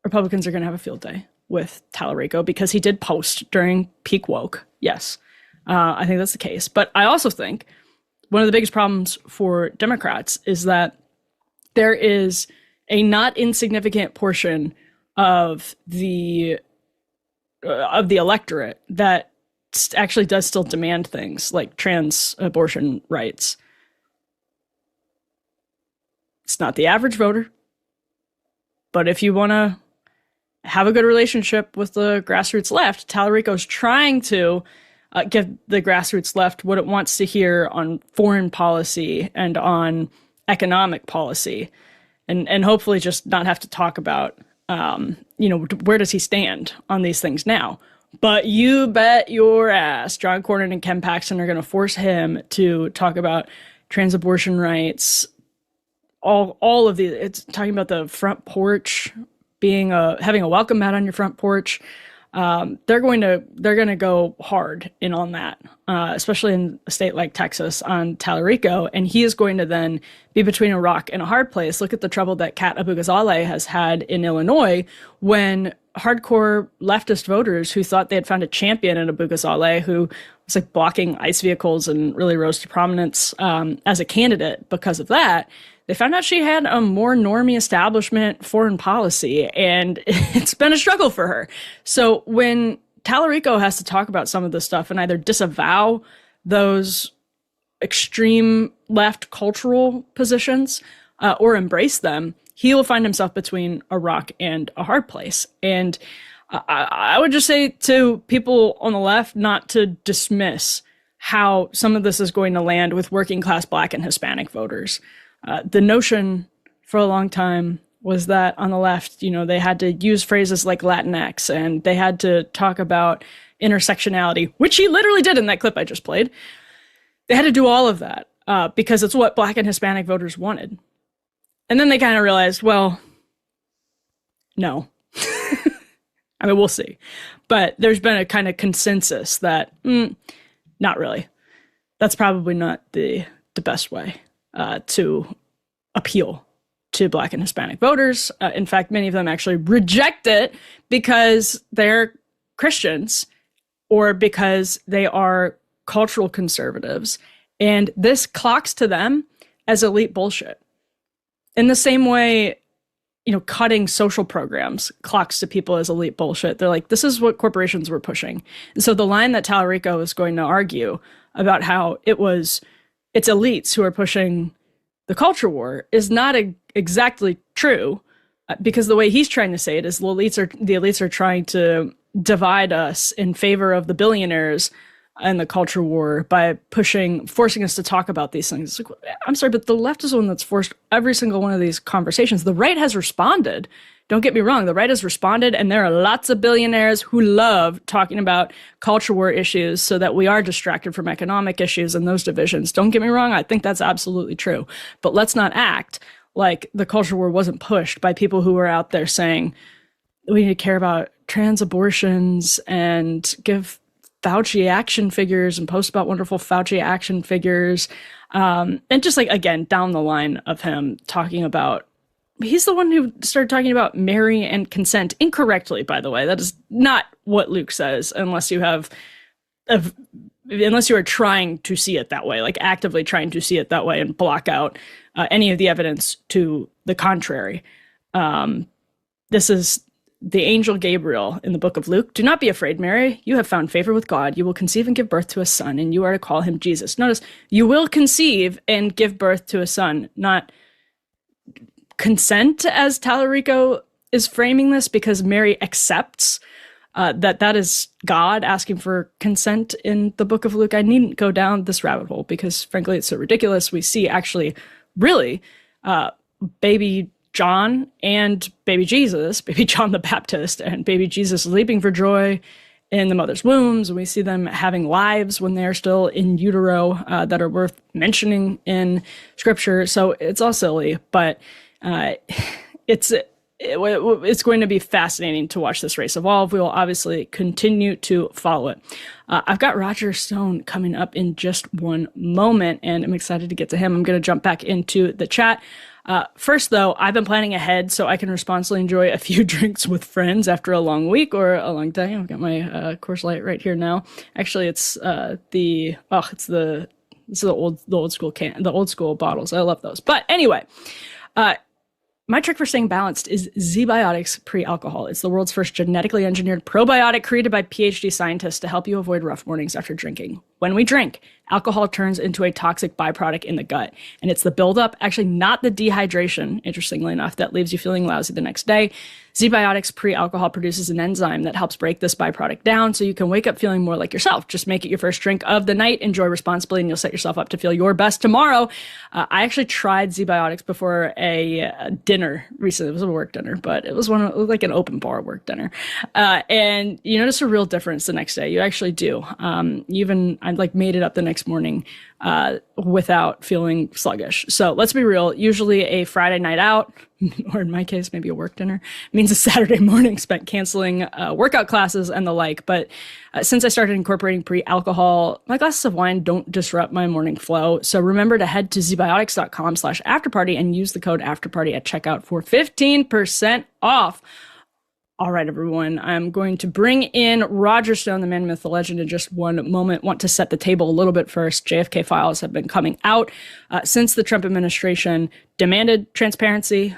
Republicans are going to have a field day with Talarico because he did post during peak woke. Yes, I think that's the case. But I also think one of the biggest problems for Democrats is that there is a not insignificant portion of the electorate that actually does still demand things like trans abortion rights. It's not the average voter, but if you want to have a good relationship with the grassroots left, Talarico's trying to give the grassroots left what it wants to hear on foreign policy and on economic policy, and hopefully just not have to talk about, where does he stand on these things now? But you bet your ass John Cornyn and Ken Paxton are going to force him to talk about trans abortion rights, all of these. It's talking about the front porch being having a welcome mat on your front porch. They're going to go hard in on that, especially in a state like Texas on Talarico, and he is going to then be between a rock and a hard place. Look at the trouble that Kat Abu-Ghazaleh has had in Illinois when hardcore leftist voters who thought they had found a champion in Abu-Ghazaleh, who was like blocking ICE vehicles and really rose to prominence as a candidate because of that. They found out she had a more normie establishment foreign policy, and it's been a struggle for her. So when Talarico has to talk about some of this stuff and either disavow those extreme left cultural positions or embrace them, he will find himself between a rock and a hard place. And I would just say to people on the left not to dismiss how some of this is going to land with working class Black and Hispanic voters. The notion for a long time was that on the left, they had to use phrases like Latinx and they had to talk about intersectionality, which he literally did in that clip I just played. They had to do all of that because it's what Black and Hispanic voters wanted. And then they kind of realized, well, no. I mean, we'll see. But there's been a kind of consensus that, not really. That's probably not the best way to appeal to Black and Hispanic voters. In fact, many of them actually reject it because they're Christians or because they are cultural conservatives. And this clocks to them as elite bullshit. In the same way, cutting social programs clocks to people as elite bullshit. They're like, this is what corporations were pushing. And so the line that Talarico is going to argue about how it's elites who are pushing the culture war is not exactly true, because the way he's trying to say it is the elites are trying to divide us in favor of the billionaires and the culture war by forcing us to talk about these things. It's like, I'm sorry, but the left is the one that's forced every single one of these conversations. The right has responded. Don't get me wrong. The right has responded, and there are lots of billionaires who love talking about culture war issues so that we are distracted from economic issues and those divisions. Don't get me wrong. I think that's absolutely true. But let's not act like the culture war wasn't pushed by people who were out there saying, we need to care about trans abortions and give Fauci action figures and post about wonderful Fauci action figures. And just like, again, down the line of him talking about he's the one who started talking about Mary and consent incorrectly, by the way. That is not what Luke says, unless you are trying to see it that way, like actively trying to see it that way and block out any of the evidence to the contrary. This is the angel Gabriel in the book of Luke. Do not be afraid, Mary. You have found favor with God. You will conceive and give birth to a son, and you are to call him Jesus. Notice, you will conceive and give birth to a son, not consent, as Talarico is framing this, because Mary accepts that is God asking for consent in the book of Luke. I needn't go down this rabbit hole because, frankly, it's so ridiculous. We see actually, really, baby John and baby Jesus, baby John the Baptist and baby Jesus leaping for joy in the mother's wombs. And we see them having lives when they're still in utero that are worth mentioning in scripture. So it's all silly, but it's going to be fascinating to watch this race evolve. We will obviously continue to follow it. I've got Roger Stone coming up in just one moment, and I'm excited to get to him. I'm going to jump back into the chat. First, though, I've been planning ahead so I can responsibly enjoy a few drinks with friends after a long week or a long day. I've got my Coors Light right here now. Actually, it's the old school bottles. I love those. But anyway, my trick for staying balanced is ZBiotics pre-alcohol. It's the world's first genetically engineered probiotic created by PhD scientists to help you avoid rough mornings after drinking. When we drink, alcohol turns into a toxic byproduct in the gut. And it's the buildup, actually not the dehydration, interestingly enough, that leaves you feeling lousy the next day. ZBiotics pre-alcohol produces an enzyme that helps break this byproduct down so you can wake up feeling more like yourself. Just make it your first drink of the night, enjoy responsibly, and you'll set yourself up to feel your best tomorrow. I actually tried ZBiotics before a dinner recently. It was a work dinner, but it was like an open bar work dinner. And you notice a real difference the next day. You actually do. I made it up the next morning without feeling sluggish. So let's be real. Usually a Friday night out, or in my case, maybe a work dinner, means a Saturday morning spent canceling workout classes and the like. But since I started incorporating pre-alcohol, my glasses of wine don't disrupt my morning flow. So remember to head to zbiotics.com/afterparty and use the code afterparty at checkout for 15% off. All right, everyone, I'm going to bring in Roger Stone, the man, myth, the legend, in just one moment. Want to set the table a little bit first. JFK files have been coming out since the Trump administration demanded transparency,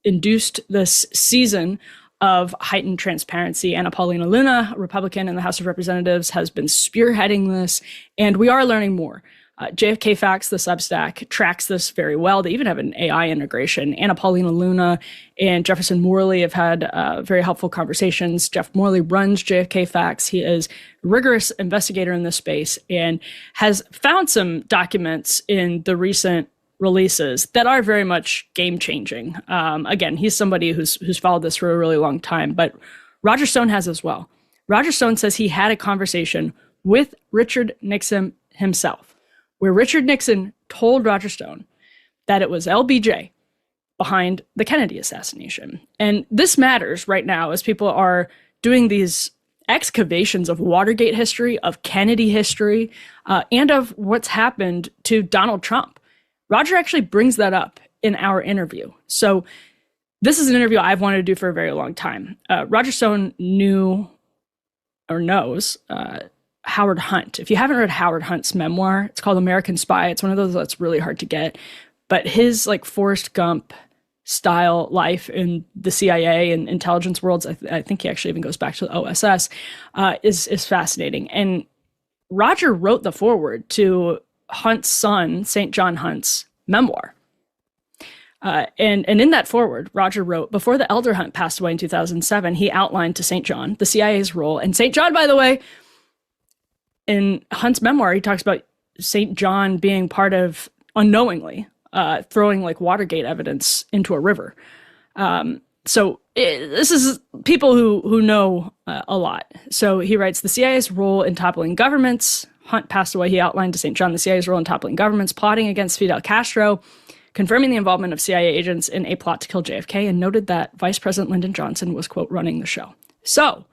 induced this season of heightened transparency. Anna Paulina Luna, a Republican in the House of Representatives, has been spearheading this, and we are learning more. JFK Facts, the Substack, tracks this very well. They even have an AI integration. Anna Paulina Luna and Jefferson Morley have had very helpful conversations. Jeff Morley runs JFK Facts. He is a rigorous investigator in this space and has found some documents in the recent releases that are very much game-changing. Again, he's somebody who's followed this for a really long time, but Roger Stone has as well. Roger Stone says he had a conversation with Richard Nixon himself, where Richard Nixon told Roger Stone that it was LBJ behind the Kennedy assassination. And this matters right now as people are doing these excavations of Watergate history, of Kennedy history, and of what's happened to Donald Trump. Roger actually brings that up in our interview. So this is an interview I've wanted to do for a very long time. Roger Stone knew or knows Howard Hunt. If you haven't read Howard Hunt's memoir, it's called American Spy. It's one of those that's really hard to get. But his Forrest Gump style life in the CIA and intelligence worlds, I think he actually even goes back to the OSS, is fascinating. And Roger wrote the foreword to Hunt's son, St. John Hunt's memoir. And in that foreword, Roger wrote, before the elder Hunt passed away in 2007, he outlined to St. John the CIA's role. And St. John, by the way, in Hunt's memoir, he talks about St. John being part of, unknowingly, throwing Watergate evidence into a river. This is people who know a lot. So he writes, the CIA's role in toppling governments. Hunt passed away. He outlined to St. John the CIA's role in toppling governments, plotting against Fidel Castro, confirming the involvement of CIA agents in a plot to kill JFK, and noted that Vice President Lyndon Johnson was, quote, running the show. So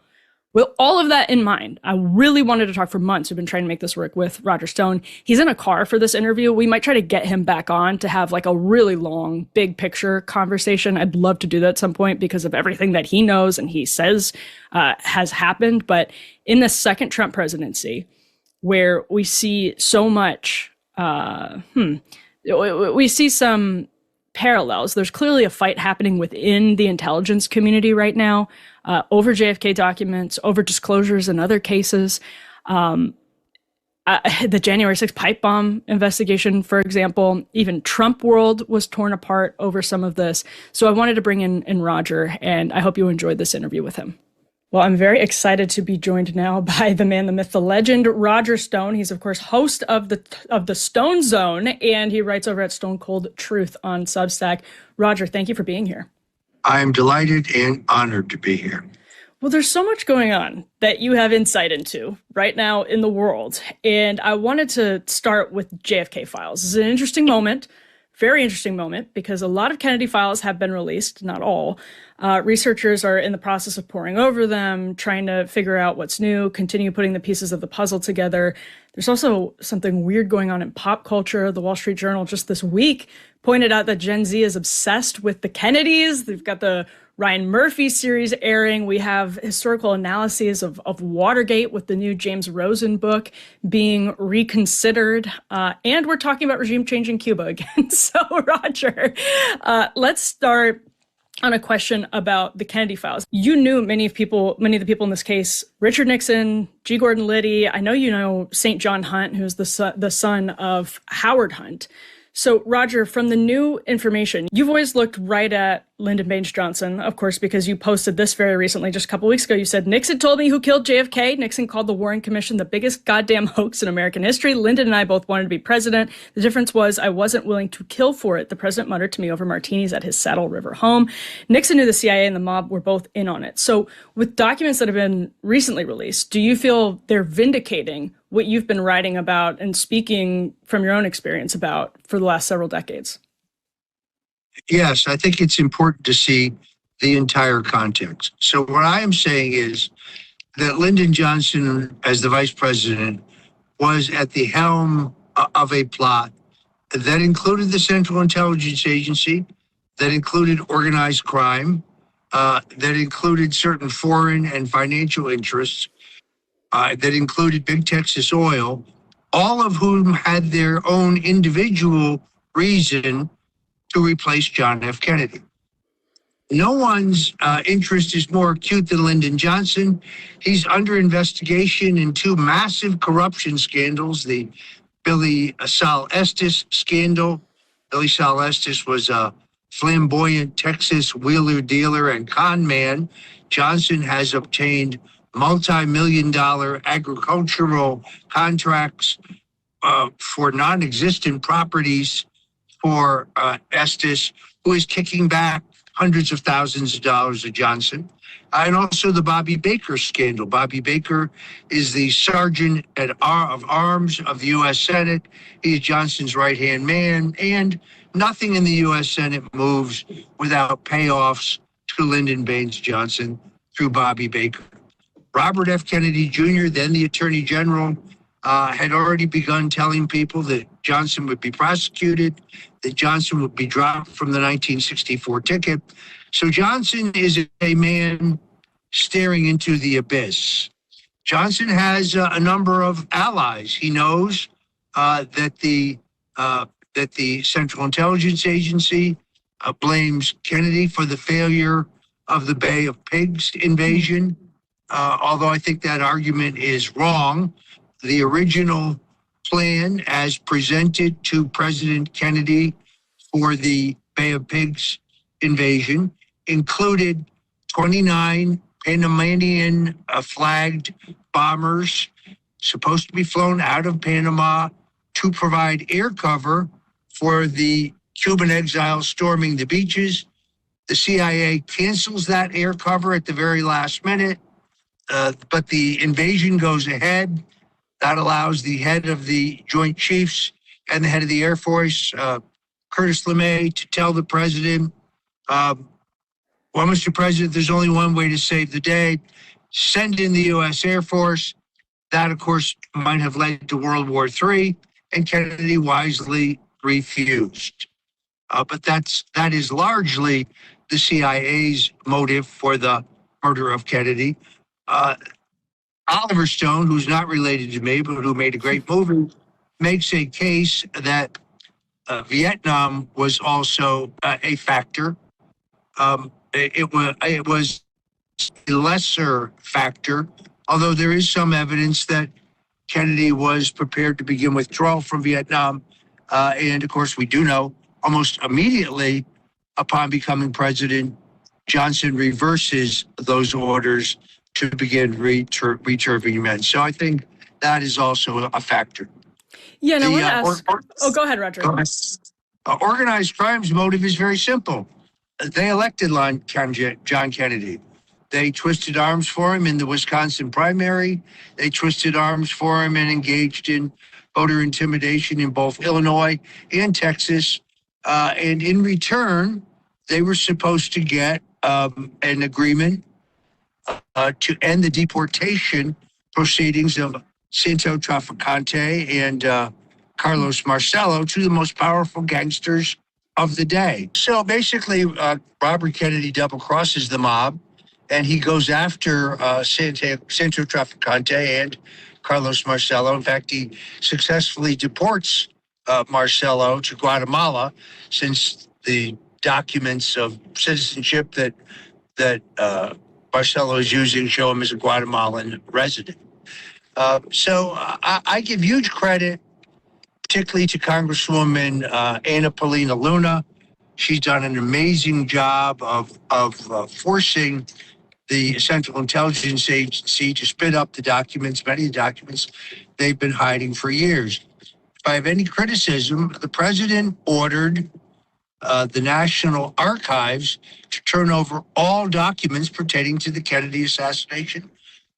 With all of that in mind, I really wanted to talk for months. We've been trying to make this work with Roger Stone. He's in a car for this interview. We might try to get him back on to have like a really long, big picture conversation. I'd love to do that at some point because of everything that he knows and he says has happened. But in the second Trump presidency, where we see so much, we see some parallels. There's clearly a fight happening within the intelligence community right now over JFK documents, over disclosures in other cases. The January 6th pipe bomb investigation, for example, even Trumpworld was torn apart over some of this. So I wanted to bring in Roger, and I hope you enjoyed this interview with him. Well, I'm very excited to be joined now by the man, the myth, the legend, Roger Stone. He's, of course, host of the Stone Zone, and he writes over at Stone Cold Truth on Substack. Roger, thank you for being here. I am delighted and honored to be here. Well, there's so much going on that you have insight into right now in the world, and I wanted to start with JFK files. This is an interesting moment. Very interesting moment because a lot of Kennedy files have been released, not all. Researchers are in the process of poring over them, trying to figure out what's new, continue putting the pieces of the puzzle together. There's also something weird going on in pop culture. The Wall Street Journal just this week pointed out that Gen Z is obsessed with the Kennedys. They've got the Ryan Murphy series airing. We have historical analyses of Watergate with the new James Rosen book being reconsidered. And we're talking about regime change in Cuba again. So, Roger, let's start on a question about the Kennedy files. You knew many of the people in this case, Richard Nixon, G. Gordon Liddy. I know you know St. John Hunt, who's the son of Howard Hunt. So, Roger, from the new information, you've always looked right at Lyndon Baines Johnson, of course, because you posted this very recently, just a couple weeks ago. You said, Nixon told me who killed JFK. Nixon called the Warren Commission the biggest goddamn hoax in American history. Lyndon and I both wanted to be president. The difference was I wasn't willing to kill for it, the president muttered to me over martinis at his Saddle River home. Nixon knew the CIA and the mob were both in on it. So with documents that have been recently released, do you feel they're vindicating what you've been writing about and speaking from your own experience about for the last several decades? Yes, I think it's important to see the entire context. So what I am saying is that Lyndon Johnson, as the vice president, was at the helm of a plot that included the Central Intelligence Agency, that included organized crime, that included certain foreign and financial interests, that included Big Texas Oil, all of whom had their own individual reason to replace John F. Kennedy. No one's interest is more acute than Lyndon Johnson. He's under investigation in two massive corruption scandals, the Billy Saul Estes scandal. Billy Saul Estes was a flamboyant Texas wheeler dealer and con man. Johnson has obtained multi-million-dollar agricultural contracts for non-existent properties for Estes, who is kicking back hundreds of thousands of dollars to Johnson. And also the Bobby Baker scandal. Bobby Baker is the sergeant of arms of the U.S. Senate. He is Johnson's right-hand man, and nothing in the U.S. Senate moves without payoffs to Lyndon Baines Johnson through Bobby Baker. Robert F. Kennedy Jr., then the Attorney General, had already begun telling people that Johnson would be prosecuted, that Johnson would be dropped from the 1964 ticket. So Johnson is a man staring into the abyss. Johnson has a number of allies. He knows that the Central Intelligence Agency blames Kennedy for the failure of the Bay of Pigs invasion, although I think that argument is wrong. The original plan as presented to President Kennedy for the Bay of Pigs invasion included 29 Panamanian flagged bombers supposed to be flown out of Panama to provide air cover for the Cuban exiles storming the beaches. The CIA cancels that air cover at the very last minute, but the invasion goes ahead. That allows the head of the Joint Chiefs and the head of the Air Force, Curtis LeMay, to tell the president, well, Mr. President, there's only one way to save the day. send in the U.S. Air Force. That, of course, might have led to World War III, and Kennedy wisely refused. But that is largely the CIA's motive for the murder of Kennedy. Oliver Stone, who's not related to me, but who made a great movie, makes a case that Vietnam was also a factor. It was a lesser factor, although there is some evidence that Kennedy was prepared to begin withdrawal from Vietnam. And of course, we do know almost immediately upon becoming president, Johnson reverses those orders to begin returning men. So I think that is also a factor. Yeah, and I want to ask. Go ahead, Roger. Organized crime's motive is very simple. They elected John Kennedy. They twisted arms for him in the Wisconsin primary. They twisted arms for him and engaged in voter intimidation in both Illinois and Texas. And in return, they were supposed to get an agreement to end the deportation proceedings of Santo Trafficante and Carlos Marcello, two of the most powerful gangsters of the day. So basically, Robert Kennedy double crosses the mob, and he goes after Santo Trafficante and Carlos Marcello. In fact, he successfully deports Marcello to Guatemala, since the documents of citizenship that Marcello is using show him as a Guatemalan resident. So I give huge credit, particularly to Congresswoman Anna Paulina Luna. She's done an amazing job of forcing the Central Intelligence Agency to spit up the documents, many of the documents they've been hiding for years. If I have any criticism, the president ordered the National Archives to turn over all documents pertaining to the Kennedy assassination,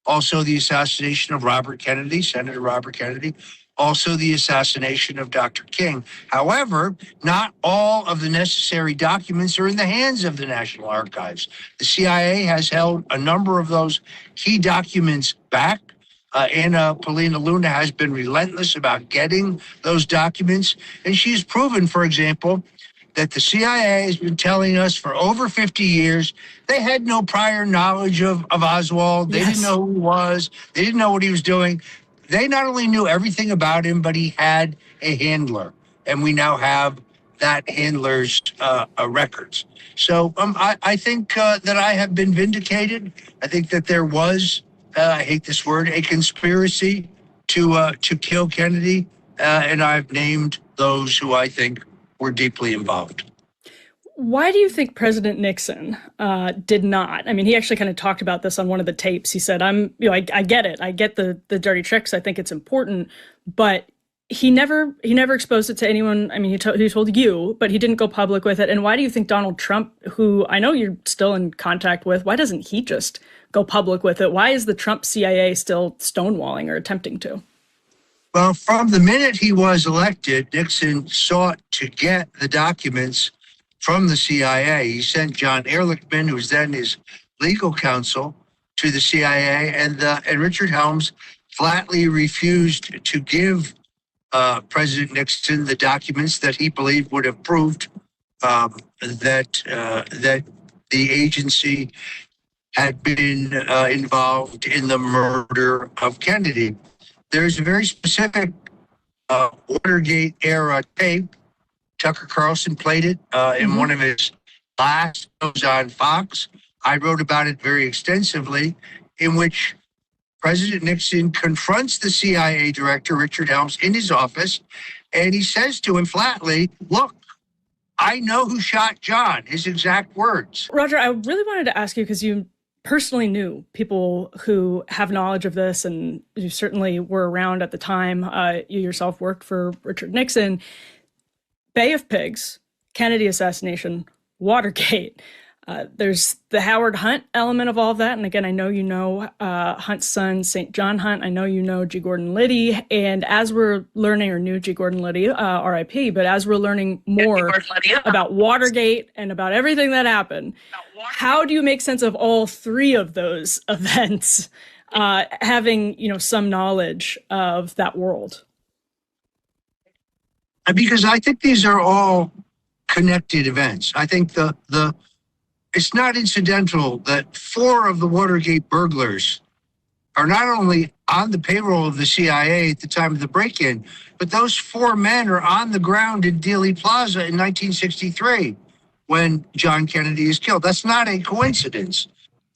also the assassination of Robert Kennedy, Senator Robert Kennedy, also the assassination of Dr. King. However, not all of the necessary documents are in the hands of the National Archives. The CIA has held a number of those key documents back. Anna Paulina Luna has been relentless about getting those documents. And she's proven, for example, that the CIA has been telling us for over 50 years they had no prior knowledge of Oswald. They didn't know who he was. They didn't know what he was doing. They not only knew everything about him, but he had a handler. And we now have that handler's records. So I think that I have been vindicated. I think that there was, I hate this word, a conspiracy to kill Kennedy. And I've named those who I think were deeply involved. Why do you think President Nixon did not? I mean, he actually kind of talked about this on one of the tapes. He said, I get it. I get the dirty tricks. I think it's important, but he never exposed it to anyone. I mean, he told you, but he didn't go public with it. And why do you think Donald Trump, who I know you're still in contact with, why doesn't he just go public with it? Why is the Trump CIA still stonewalling or attempting to? Well, from the minute he was elected, Nixon sought to get the documents from the CIA. He sent John Ehrlichman, who was then his legal counsel, to the CIA, and Richard Helms flatly refused to give President Nixon the documents that he believed would have proved that the agency had been involved in the murder of Kennedy. There's a very specific Watergate era tape. Tucker Carlson played it in one of his last shows on Fox. I wrote about it very extensively, in which President Nixon confronts the CIA director, Richard Helms, in his office, and he says to him flatly, "Look, I know who shot John," his exact words. Roger, I really wanted to ask you, because you personally knew people who have knowledge of this, and you certainly were around at the time. You yourself worked for Richard Nixon. Bay of Pigs, Kennedy assassination, Watergate. There's the Howard Hunt element of all of that. And again, I know you know Hunt's son, St. John Hunt. I know you know G. Gordon Liddy. And as we're learning, or knew G. Gordon Liddy, RIP, but as we're learning more about Watergate and about everything that happened, how do you make sense of all three of those events, having, some knowledge of that world? Because I think these are all connected events. I think it's not incidental that 4 of the Watergate burglars are not only on the payroll of the CIA at the time of the break-in, but those 4 men are on the ground in Dealey Plaza in 1963 when John Kennedy is killed. That's not a coincidence.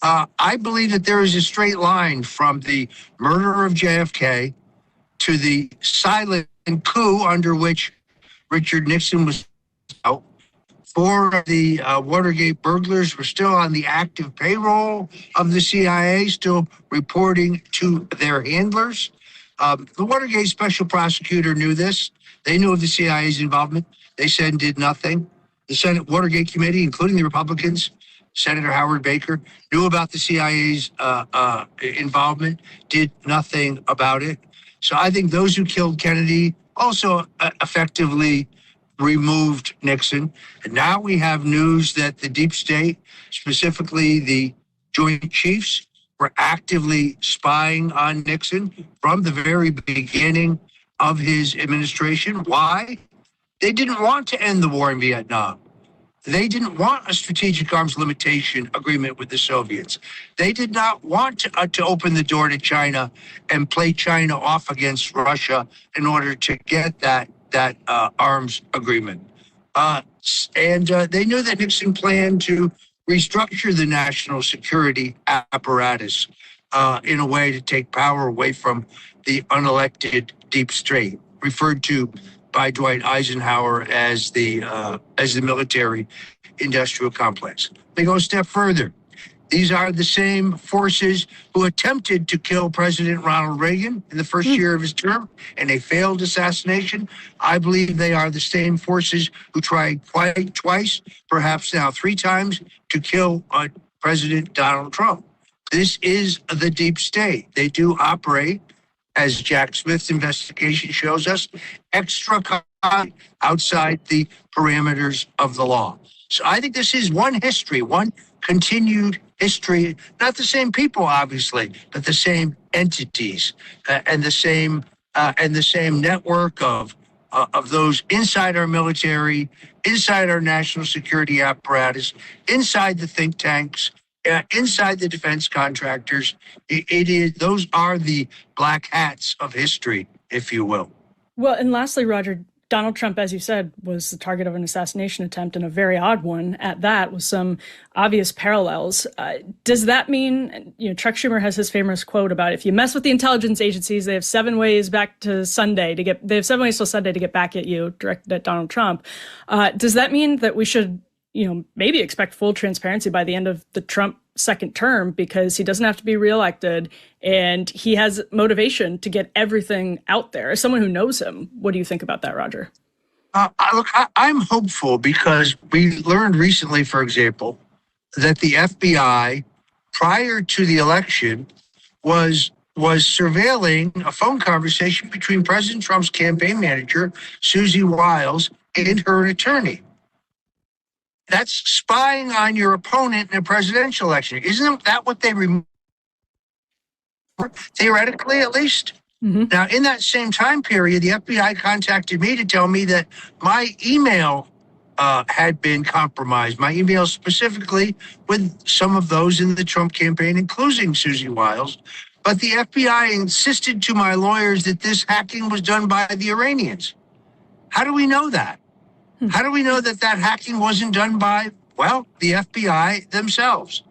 I believe that there is a straight line from the murder of JFK to the silent coup under which Richard Nixon was out. 4 of the Watergate burglars were still on the active payroll of the CIA, still reporting to their handlers. The Watergate special prosecutor knew this. They knew of the CIA's involvement. They said and did nothing. The Senate Watergate Committee, including the Republicans, Senator Howard Baker, knew about the CIA's involvement, did nothing about it. So I think those who killed Kennedy also effectively removed Nixon. And now we have news that the deep state, specifically the Joint Chiefs, were actively spying on Nixon from the very beginning of his administration. Why? They didn't want to end the war in Vietnam. They didn't want a strategic arms limitation agreement with the Soviets. They did not want to open the door to China and play China off against Russia in order to get that arms agreement. And they knew that Nixon planned to restructure the national security apparatus in a way to take power away from the unelected deep state, referred to by Dwight Eisenhower as the military industrial complex. They go a step further. These are the same forces who attempted to kill President Ronald Reagan in the first year of his term in a failed assassination. I believe they are the same forces who tried twice, perhaps now 3 times, to kill President Donald Trump. This is the deep state. They do operate, as Jack Smith's investigation shows us, outside the parameters of the law. So I think this is one history, one continued history, not the same people, obviously, but the same entities and the same network of those inside our military, inside our national security apparatus, inside the think tanks, inside the defense contractors. Those are the black hats of history, if you will. Well, and lastly, Roger, Donald Trump, as you said, was the target of an assassination attempt, and a very odd one at that, with some obvious parallels. Does that mean, Chuck Schumer has his famous quote about, if you mess with the intelligence agencies, they have 7 ways back to Sunday to get, they have 7 ways till Sunday to get back at you, directed at Donald Trump. Does that mean that we should, maybe expect full transparency by the end of the Trump second term, because he doesn't have to be reelected and he has motivation to get everything out there? As someone who knows him, what do you think about that, Roger? I'm hopeful, because we learned recently, for example, that the FBI, prior to the election, was surveilling a phone conversation between President Trump's campaign manager, Susie Wiles, and her attorney. That's spying on your opponent in a presidential election. Isn't that what they remember? Theoretically, at least. Mm-hmm. Now, in that same time period, the FBI contacted me to tell me that my email had been compromised. My email specifically with some of those in the Trump campaign, including Susie Wiles. But the FBI insisted to my lawyers that this hacking was done by the Iranians. How do we know that? How do we know that hacking wasn't done by, the FBI themselves?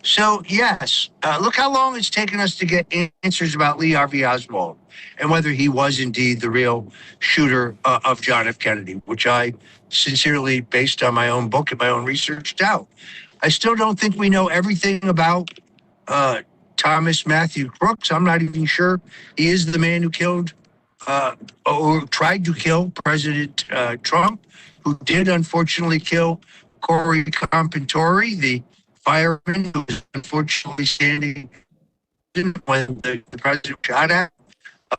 So, yes, look how long it's taken us to get answers about Lee Harvey Oswald and whether he was indeed the real shooter of John F. Kennedy, which I sincerely, based on my own book and my own research, doubt. I still don't think we know everything about Thomas Matthew Crooks. I'm not even sure he is the man who killed or tried to kill President Trump, who did unfortunately kill Corey Compentori, the fireman who was unfortunately standing when the president shot at.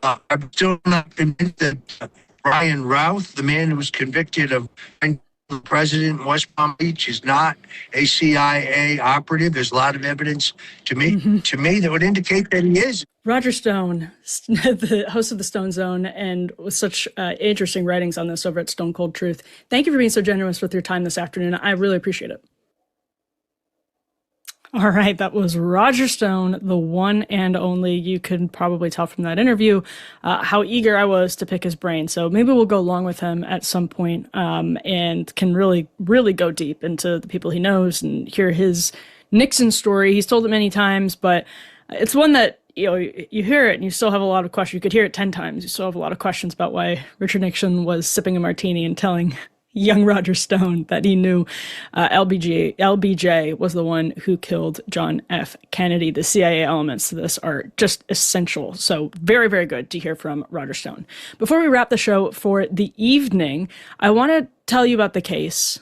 I'm still not convinced that Brian Routh, the man who was convicted of the president in West Palm Beach, is not a CIA operative. There's a lot of evidence to me that would indicate that he is. Roger Stone, the host of the Stone Zone, and with such interesting writings on this over at Stone Cold Truth. Thank you for being so generous with your time this afternoon. I really appreciate it. All right, that was Roger Stone, the one and only. You can probably tell from that interview how eager I was to pick his brain. So maybe we'll go along with him at some point, and can really, really go deep into the people he knows and hear his Nixon story. He's told it many times, but it's one that, you know, you hear it and you still have a lot of questions. You could hear it 10 times. You still have a lot of questions about why Richard Nixon was sipping a martini and telling young Roger Stone that he knew LBJ was the one who killed John F. Kennedy. The CIA elements to this are just essential. So very, very good to hear from Roger Stone. Before we wrap the show for the evening, I want to tell you about the case,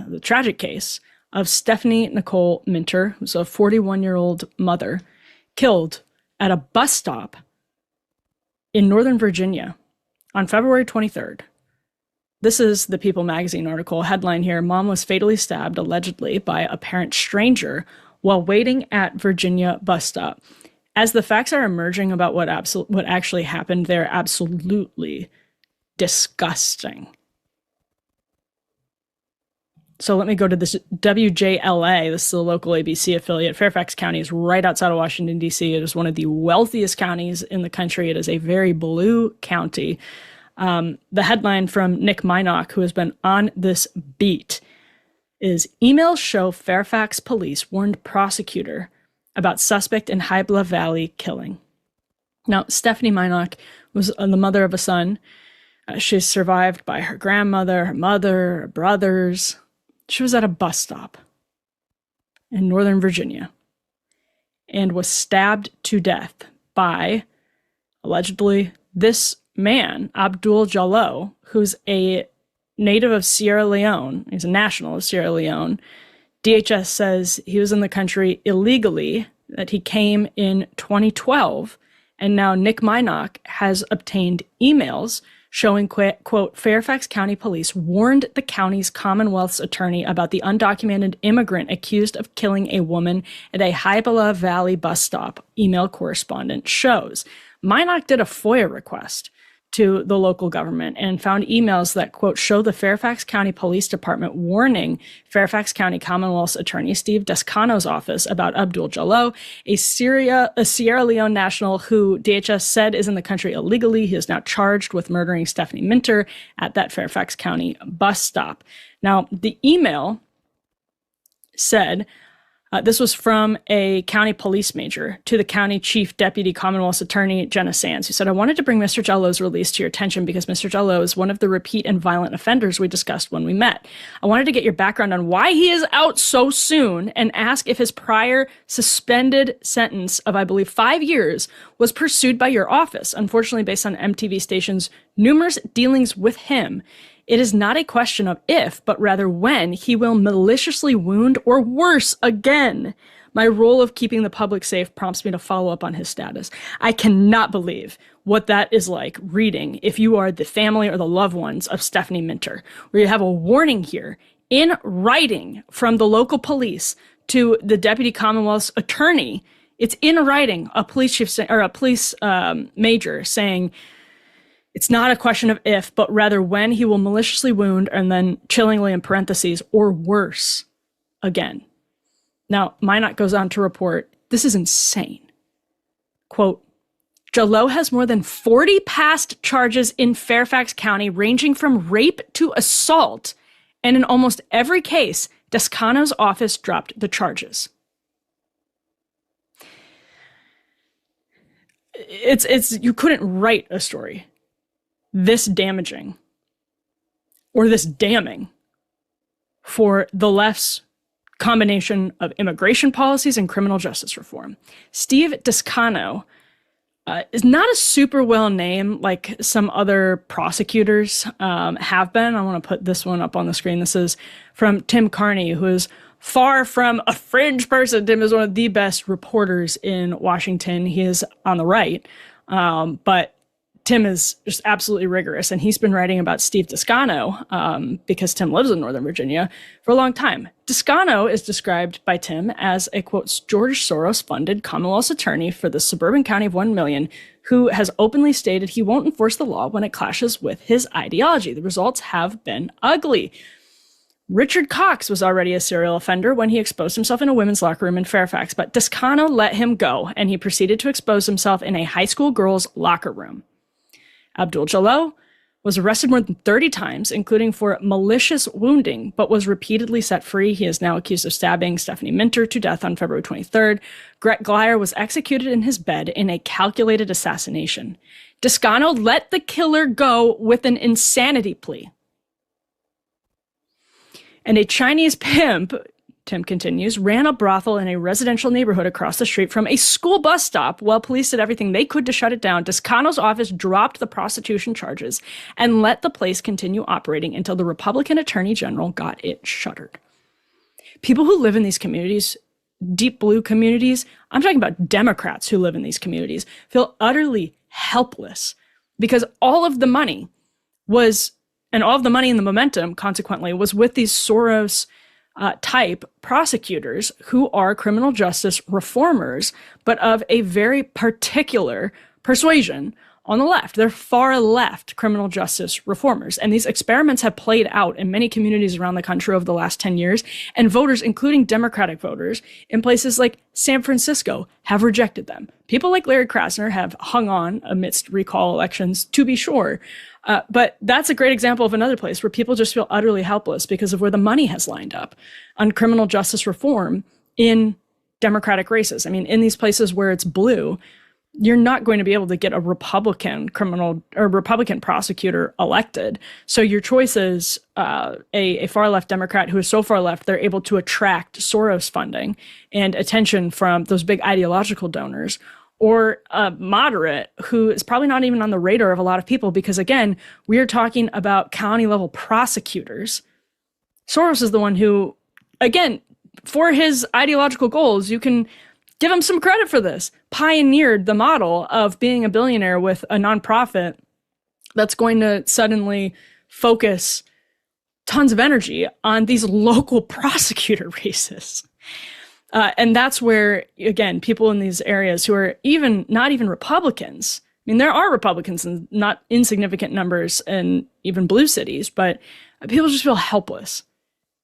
the tragic case of Stephanie Nicole Minter, who's a 41-year-old mother, killed at a bus stop in Northern Virginia on February 23rd. This is the People magazine article. Headline here: Mom was fatally stabbed, allegedly, by a apparent stranger while waiting at Virginia bus stop. As the facts are emerging about what actually happened, they're absolutely disgusting. So let me go to this WJLA. This is the local ABC affiliate. Fairfax County is right outside of Washington, D.C. It is one of the wealthiest counties in the country. It is a very blue county. The headline from Nick Minock, who has been on this beat, is emails show Fairfax police warned prosecutor about suspect in Hybla Valley killing. Now, Stephanie Minock was the mother of a son. She's survived by her grandmother, her mother, her brothers. She was at a bus stop in Northern Virginia and was stabbed to death by, allegedly, this man, Abdul Jallo, who's a native of Sierra Leone. He's a national of Sierra Leone. DHS says he was in the country illegally, that he came in 2012, and now Nick Minock has obtained emails showing, quote, Fairfax County Police warned the county's Commonwealth's attorney about the undocumented immigrant accused of killing a woman at a Hybla Valley bus stop, email correspondent shows. Minock did a FOIA request to the local government and found emails that, quote, show the Fairfax County Police Department warning Fairfax County Commonwealth's attorney Steve Descano's office about Abdul Jallo, a Sierra Leone national who DHS said is in the country illegally. He is now charged with murdering Stephanie Minter at that Fairfax County bus stop. Now, the email said, this was from a county police major to the county chief deputy Commonwealth's attorney, Jenna Sands, who said, I wanted to bring Mr. Jallo's release to your attention because Mr. Jallo is one of the repeat and violent offenders we discussed when we met. I wanted to get your background on why he is out so soon and ask if his prior suspended sentence of, I believe, 5 years was pursued by your office. Unfortunately, based on MTV station's numerous dealings with him, it is not a question of if, but rather when he will maliciously wound or worse again. My role of keeping the public safe prompts me to follow up on his status. I cannot believe what that is like reading if you are the family or the loved ones of Stephanie Minter, where you have a warning here in writing from the local police to the deputy Commonwealth's attorney. It's in writing, a police chief or a police major saying, it's not a question of if, but rather when he will maliciously wound, and then chillingly in parentheses, or worse again. Now, Minock goes on to report, this is insane. Quote, Jallo has more than 40 past charges in Fairfax County, ranging from rape to assault, and in almost every case, Descano's office dropped the charges. It's you couldn't write a story this damaging or this damning for the left's combination of immigration policies and criminal justice reform. Steve Descano is not a super well name like some other prosecutors have been. I want to put this one up on the screen. This is from Tim Carney, who is far from a fringe person. Tim is one of the best reporters in Washington. He is on the right, but Tim is just absolutely rigorous, and he's been writing about Steve Descano because Tim lives in Northern Virginia for a long time. Descano is described by Tim as a, quote, George Soros-funded Commonwealth's attorney for the suburban county of 1 million who has openly stated he won't enforce the law when it clashes with his ideology. The results have been ugly. Richard Cox was already a serial offender when he exposed himself in a women's locker room in Fairfax, but Descano let him go, and he proceeded to expose himself in a high school girls' locker room. Abdul Jalal was arrested more than 30 times, including for malicious wounding, but was repeatedly set free. He is now accused of stabbing Stephanie Minter to death on February 23rd. Gret Glyer was executed in his bed in a calculated assassination. Descano let the killer go with an insanity plea. And a Chinese pimp, Tim continues, ran a brothel in a residential neighborhood across the street from a school bus stop while police did everything they could to shut it down. Descano's office dropped the prostitution charges and let the place continue operating until the Republican Attorney General got it shuttered. People who live in these communities, deep blue communities, I'm talking about Democrats who live in these communities, feel utterly helpless because all of the money was, and all of the money and the momentum, consequently, was with these Soros type prosecutors who are criminal justice reformers, but of a very particular persuasion on the left. They're far left criminal justice reformers. And these experiments have played out in many communities around the country over the last 10 years. And voters, including Democratic voters in places like San Francisco, have rejected them. People like Larry Krasner have hung on amidst recall elections, to be sure. But that's a great example of another place where people just feel utterly helpless because of where the money has lined up on criminal justice reform in Democratic races. I mean, in these places where it's blue, you're not going to be able to get a Republican criminal or Republican prosecutor elected. So your choice is a far left Democrat who is so far left, they're able to attract Soros funding and attention from those big ideological donors, or a moderate who is probably not even on the radar of a lot of people because, again, we are talking about county level prosecutors. Soros is the one who, again, for his ideological goals, you can give him some credit for this, pioneered the model of being a billionaire with a nonprofit that's going to suddenly focus tons of energy on these local prosecutor races. And that's where, again, people in these areas who are not even Republicans, I mean, there are Republicans in not insignificant numbers in even blue cities, but people just feel helpless.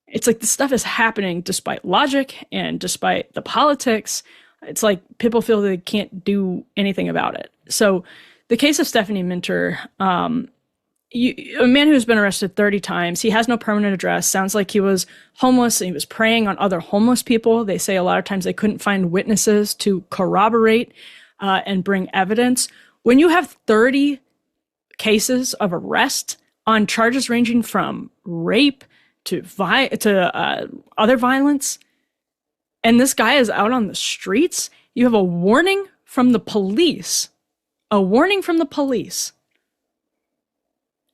It's like this stuff is happening despite logic and despite the politics. It's like people feel they can't do anything about it. So the case of Stephanie Minter, a man who's been arrested 30 times, he has no permanent address, sounds like he was homeless and he was preying on other homeless people. They say a lot of times they couldn't find witnesses to corroborate and bring evidence. When you have 30 cases of arrest on charges ranging from rape to other violence, and this guy is out on the streets, you have a warning from the police,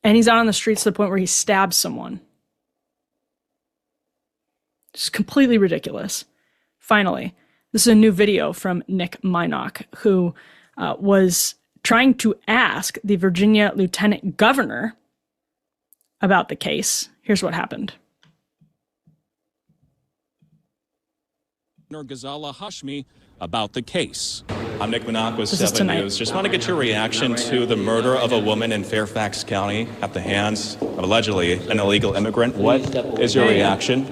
and he's out on the streets to the point where he stabs someone. Just completely ridiculous. Finally, this is a new video from Nick Minock, who was trying to ask the Virginia Lieutenant Governor about the case. Here's what happened. Ghazala Hashmi about the case. I'm Nick Minock with 7 News. Just want to get your reaction to the murder of a woman in Fairfax County at the hands of allegedly an illegal immigrant. What is your reaction?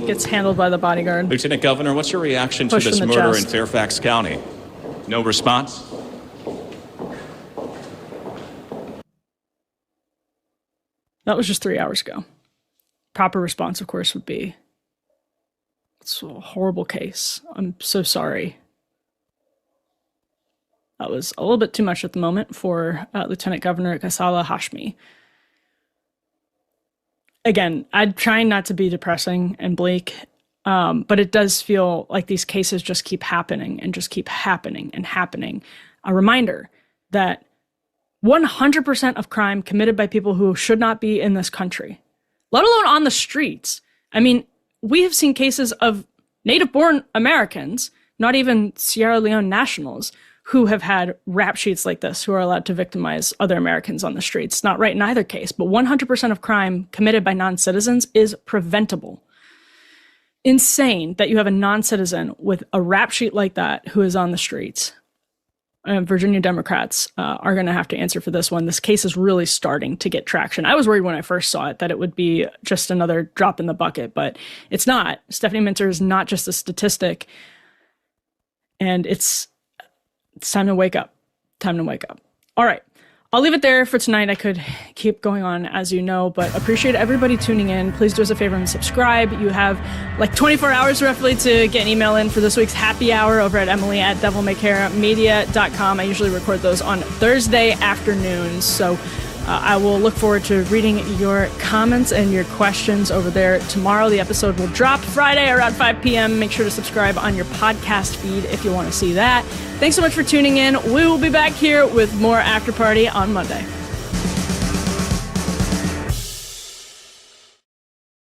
Gets handled by the bodyguard. Lieutenant Governor, what's your reaction to this murder in Fairfax County? No response? That was just 3 hours ago. Proper response, of course, would be, it's a horrible case. I'm so sorry. That was a little bit too much at the moment for Lieutenant Governor Ghazala Hashmi. Again, I'm trying not to be depressing and bleak, but it does feel like these cases just keep happening and just keep happening and happening. A reminder, that 100% of crime committed by people who should not be in this country, let alone on the streets. I mean, we have seen cases of native-born Americans, not even Sierra Leone nationals, who have had rap sheets like this, who are allowed to victimize other Americans on the streets. Not right in either case, but 100% of crime committed by non-citizens is preventable. Insane that you have a non-citizen with a rap sheet like that who is on the streets. Virginia Democrats are going to have to answer for this one. This case is really starting to get traction. I was worried when I first saw it that it would be just another drop in the bucket, but it's not. Stephanie Minter is not just a statistic. And it's time to wake up. Time to wake up. All right. I'll leave it there for tonight. I could keep going on, as you know, but appreciate everybody tuning in. Please do us a favor and subscribe. You have like 24 hours roughly to get an email in for this week's happy hour over at Emily@devilmaycaremedia.com. I usually record those on Thursday afternoons, so I will look forward to reading your comments and your questions over there tomorrow. The episode will drop Friday around 5 p.m. Make sure to subscribe on your podcast feed if you want to see that. Thanks so much for tuning in. We will be back here with more After Party on Monday.